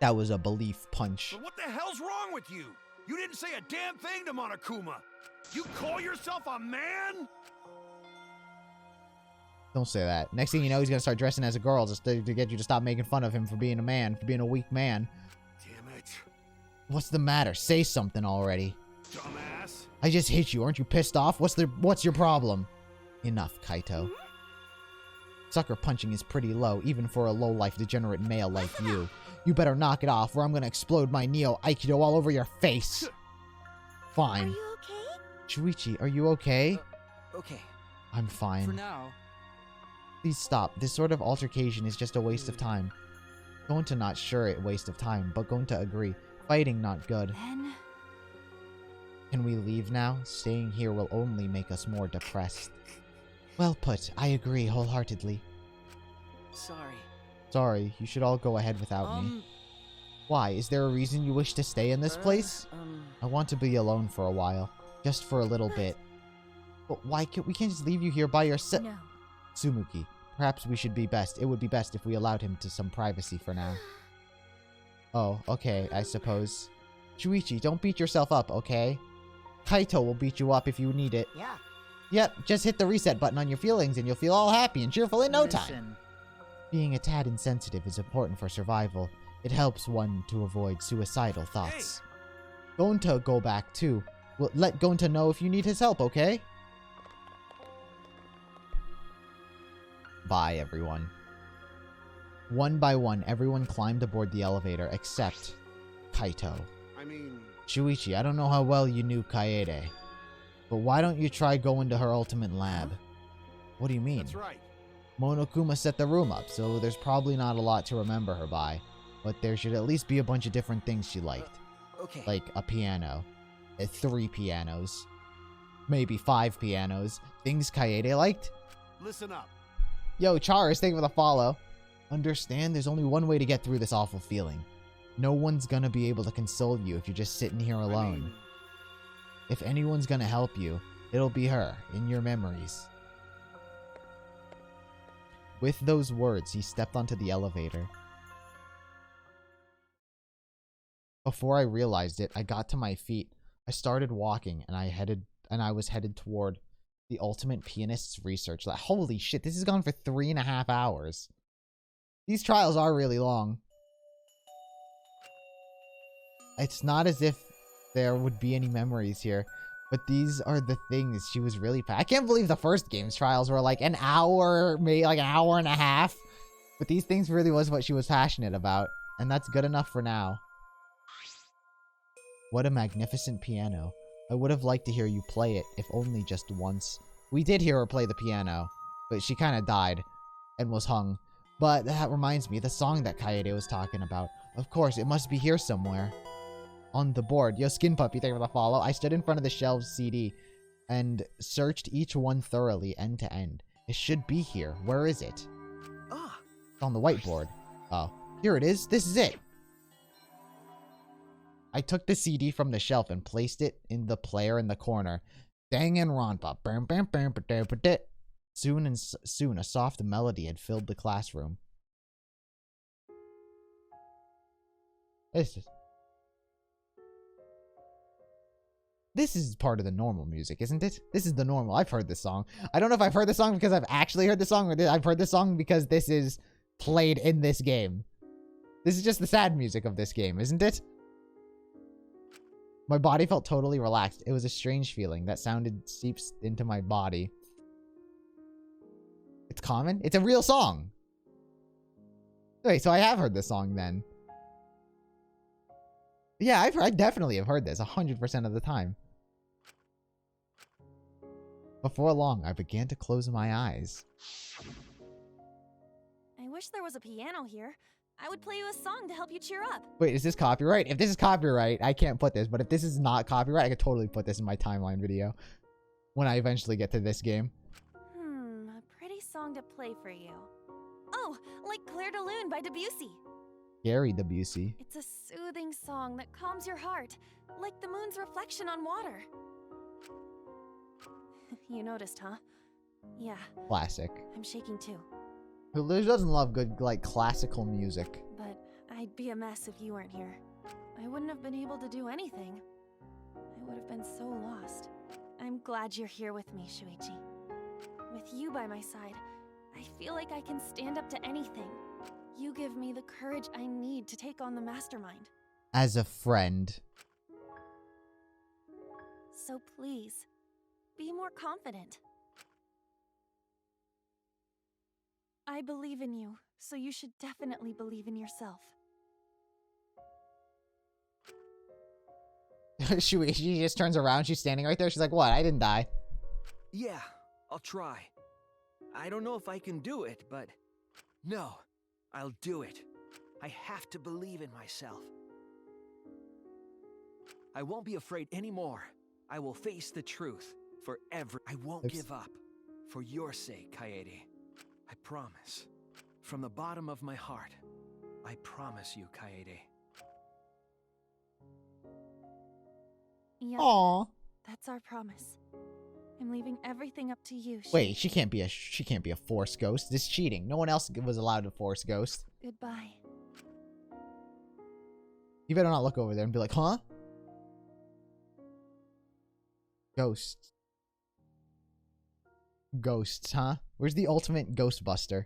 That was a belief punch. But what the hell's wrong with you? You didn't say a damn thing to Monokuma. You call yourself a man? Don't say that. Next thing you know, he's gonna start dressing as a girl just to get you to stop making fun of him for being a man, for being a weak man. Damn it. What's the matter? Say something already. Dumbass. I just hit you. Aren't you pissed off? What's your problem? Enough, Kaito. Sucker punching is pretty low, even for a low-life degenerate male like you. You better knock it off, or I'm gonna explode my Neo Aikido all over your face. Fine. Are you okay? Shuichi, are you okay? Okay. I'm fine. For now. Please stop. This sort of altercation is just a waste of time. Going to not sure a waste of time, but going to agree. Fighting not good. Then... Can we leave now? Staying here will only make us more depressed. Well put. I agree wholeheartedly. Sorry. Sorry, you should all go ahead without me. Why? Is there a reason you wish to stay in this place? I want to be alone for a while. Just for a little bit. But why can't we just leave you here by yourself? No. Tsumuki, perhaps we should be best. It would be best if we allowed him to some privacy for now. Oh, okay, I suppose. Shuichi, don't beat yourself up, okay? Kaito will beat you up if you need it. Yeah. Yep, just hit the reset button on your feelings and you'll feel all happy and cheerful in no time. Listen. Being a tad insensitive is important for survival. It helps one to avoid suicidal thoughts. Going to go back too. We'll let Gonta know if you need his help, okay? Bye, everyone. One by one, everyone climbed aboard the elevator except Kaito. I mean... Shuichi, I don't know how well you knew Kaede, but why don't you try going to her ultimate lab? What do you mean? That's right. Monokuma set the room up, so there's probably not a lot to remember her by, but there should at least be a bunch of different things she liked. Okay. Like a piano, 3 pianos, maybe 5 pianos, things Kaede liked. Listen up. Yo, Charis, thank you for the follow. Understand, there's only one way to get through this awful feeling. No one's gonna be able to console you if you're just sitting here alone. If anyone's gonna help you, it'll be her, in your memories. With those words, he stepped onto the elevator. Before I realized it, I got to my feet. I started walking, and I was headed toward the Ultimate Pianist's research lab. Holy shit, this has gone for 3.5 hours. These trials are really long. It's not as if there would be any memories here, but these are the things she was really... I can't believe the first game's trials were like an hour, maybe like an hour and a half. But these things really was what she was passionate about, and that's good enough for now. What a magnificent piano. I would have liked to hear you play it, if only just once. We did hear her play the piano, but she kind of died and was hung. But that reminds me, the song that Kaede was talking about. Of course, it must be here somewhere. On the board. Yo, Skin Puppy, thank you for the follow. I stood in front of the shelves CD and searched each one thoroughly, end to end. It should be here. Where is it? Ah. It's on the whiteboard. Oh, here it is. This is it. I took the CD from the shelf and placed it in the player in the corner. Danganronpa. Soon a soft melody had filled the classroom. This is part of the normal music, isn't it? This is the normal. I've heard this song. I don't know if I've heard this song because I've actually heard the song, or I've heard this song because this is played in this game. This is just the sad music of this game, isn't it? My body felt totally relaxed. It was a strange feeling. That sounded seeps into my body. It's common? It's a real song. Wait, so I have heard this song then. Yeah, I definitely have heard this 100% of the time. Before long, I began to close my eyes. I wish there was a piano here. I would play you a song to help you cheer up. Wait, is this copyright? If this is copyright, I can't put this. But if this is not copyright, I could totally put this in my timeline video when I eventually get to this game. A pretty song to play for you. Oh, like Clair de Lune by Debussy. Gary Debussy. It's a soothing song that calms your heart, like the moon's reflection on water. You noticed, huh? Yeah. Classic. I'm shaking too. Who doesn't love good, like, classical music? But I'd be a mess if you weren't here. I wouldn't have been able to do anything. I would have been so lost. I'm glad you're here with me, Shuichi. With you by my side, I feel like I can stand up to anything. You give me the courage I need to take on the mastermind. as a friend. So please, be more confident. I believe in you, so you should definitely believe in yourself. she just turns around. She's standing right there. She's like, what? I didn't die. Yeah, I'll try. I don't know if I can do it, but no, I'll do it. I have to believe in myself. I won't be afraid anymore. I will face the truth I won't give up. For your sake, Kaede. I promise. From the bottom of my heart, I promise you, Kaede. Yeah, Aww. that's our promise. I'm leaving everything up to you. Wait, she can't be a Force ghost. This is cheating. No one else was allowed to Force ghost. Goodbye. You better not look over there and be like, huh? Ghosts. Ghosts, huh? Where's the ultimate Ghostbuster?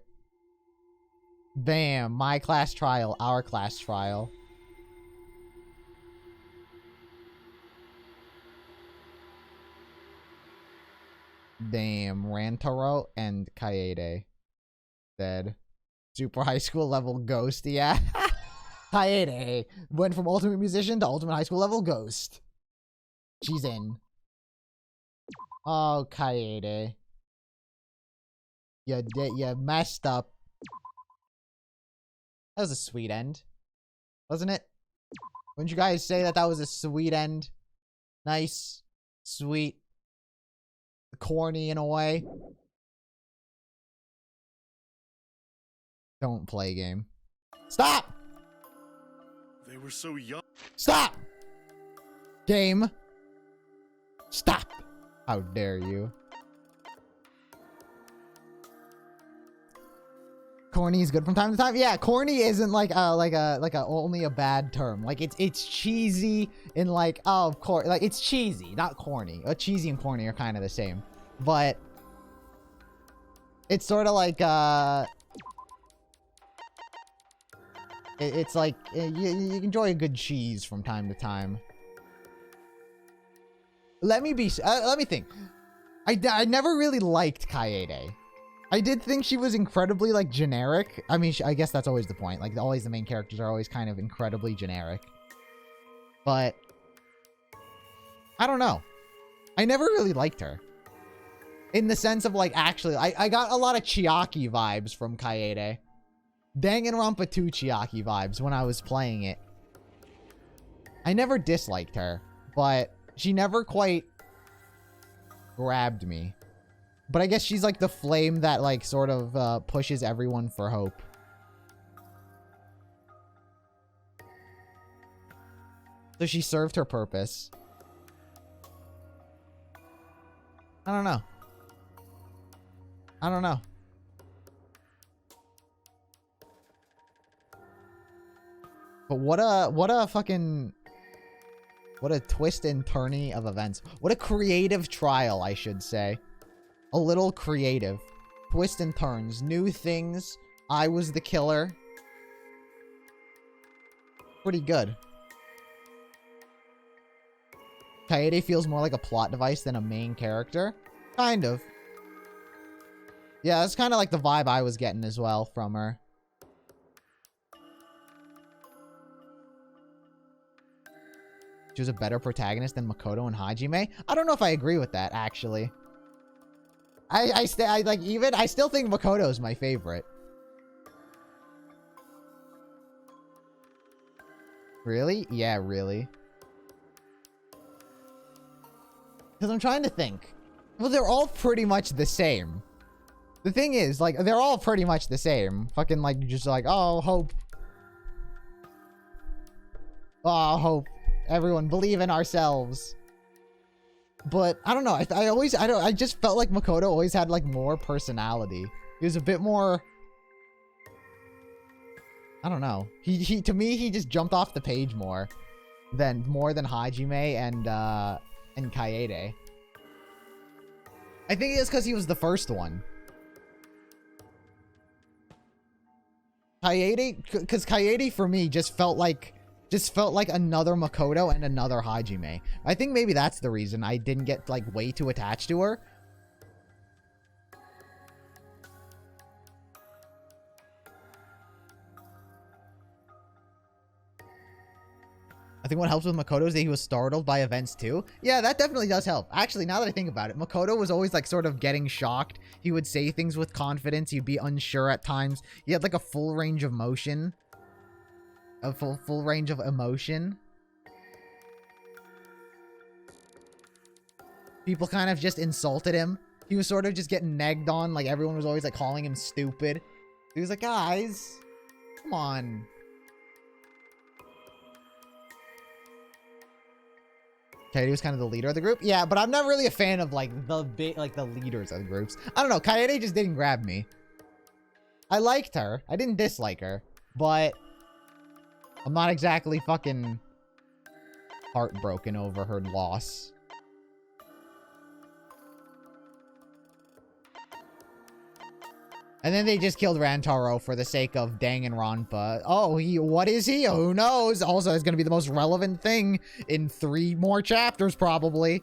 Bam. My class trial. Our class trial. Damn. Rantaro and Kaede. Dead. Super high school level ghost, yeah. Kaede went from ultimate musician to ultimate high school level ghost. She's in. Oh, Kaede. You messed up. That was a sweet end. Wasn't it? Wouldn't you guys say that that was a sweet end? Nice. Sweet. Corny in a way. Don't play game. Stop! They were so young. Stop! Game. Stop! How dare you? Corny is good from time to time. Yeah, corny isn't like only a bad term. Like it's cheesy in like, oh, of course, like it's cheesy, not corny. Cheesy and corny are kind of the same, but it's sort of like it's like you enjoy a good cheese from time to time. Let me think. I never really liked Kaede. I did think she was incredibly, like, generic. I mean, I guess that's always the point. Like, always the main characters are always kind of incredibly generic. But I don't know. I never really liked her. In the sense of, like, actually, I got a lot of Chiaki vibes from Kaede. Danganronpa 2 Chiaki vibes when I was playing it. I never disliked her, but she never quite grabbed me. But I guess she's like the flame that like sort of pushes everyone for hope. So she served her purpose. I don't know. I don't know. But what a fucking... What a twist and turny of events. What a creative trial, I should say. A little creative. Twist and turns. New things. I was the killer. Pretty good. Kaede feels more like a plot device than a main character. Kind of. Yeah, that's kind of like the vibe I was getting as well from her. She was a better protagonist than Makoto and Hajime? I don't know if I agree with that, actually. I still think Makoto is my favorite. Really? Yeah, really. Because I'm trying to think. Well, they're all pretty much the same. The thing is, like, they're all pretty much the same. Fucking, like, just like, oh, hope. Oh, hope. Everyone, believe in ourselves. But, I don't know. I just felt like Makoto always had, like, more personality. He was a bit more... I don't know. To me, he just jumped off the page more than Hajime and Kaede. I think it's because he was the first one. Kaede, because Kaede for me just felt like Just felt like another Makoto and another Hajime. I think maybe that's the reason I didn't get, like, way too attached to her. I think what helps with Makoto is that he was startled by events too. Yeah, that definitely does help. Actually, now that I think about it, Makoto was always like sort of getting shocked. He would say things with confidence. He'd be unsure at times. He had like a full range of motion. A full range of emotion. People kind of just insulted him. He was sort of just getting negged on. Like everyone was always like calling him stupid. He was like, guys, come on. Kaede was kind of the leader of the group. Yeah, but I'm not really a fan of like the leaders of the groups. I don't know. Kaede just didn't grab me. I liked her. I didn't dislike her, but I'm not exactly fucking heartbroken over her loss. And then they just killed Rantaro for the sake of Danganronpa. Oh, what is he? Who knows? Also, it's going to be the most relevant thing in 3 more chapters, probably.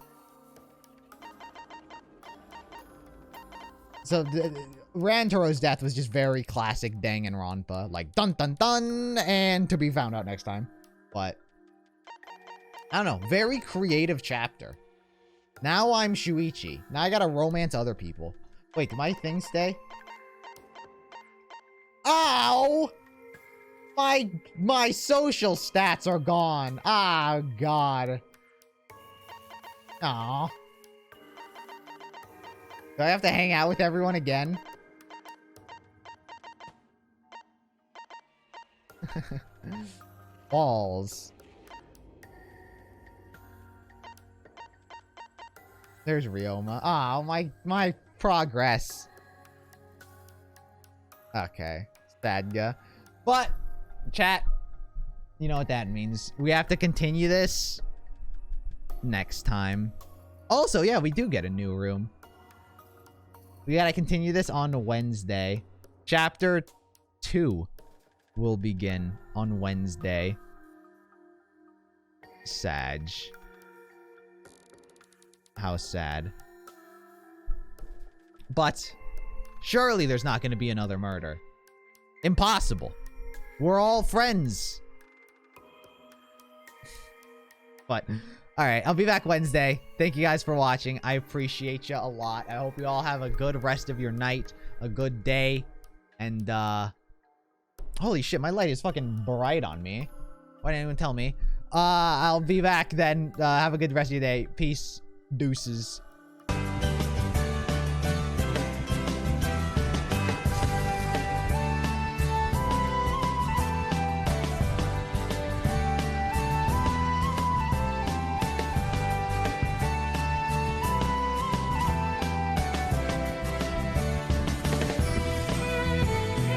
So, Rantaro's death was just very classic Danganronpa. Like, dun dun dun, and to be found out next time. But, I don't know. Very creative chapter. Now I'm Shuichi. Now I gotta romance other people. Wait, did my thing stay? Ow! My social stats are gone. Ah, God. Aw. Do I have to hang out with everyone again? Balls. There's Ryoma. Ah, my progress. Okay. Sadga. But, chat, you know what that means. We have to continue this next time. Also, yeah, we do get a new room. We gotta continue this on Wednesday. Chapter 2 will begin on Wednesday. Sag. How sad. But, surely there's not gonna be another murder. Impossible. We're all friends. But, alright, I'll be back Wednesday. Thank you guys for watching. I appreciate you a lot. I hope you all have a good rest of your night, a good day, and, holy shit, my light is fucking bright on me. Why didn't anyone tell me? I'll be back then. Have a good rest of your day. Peace. Deuces.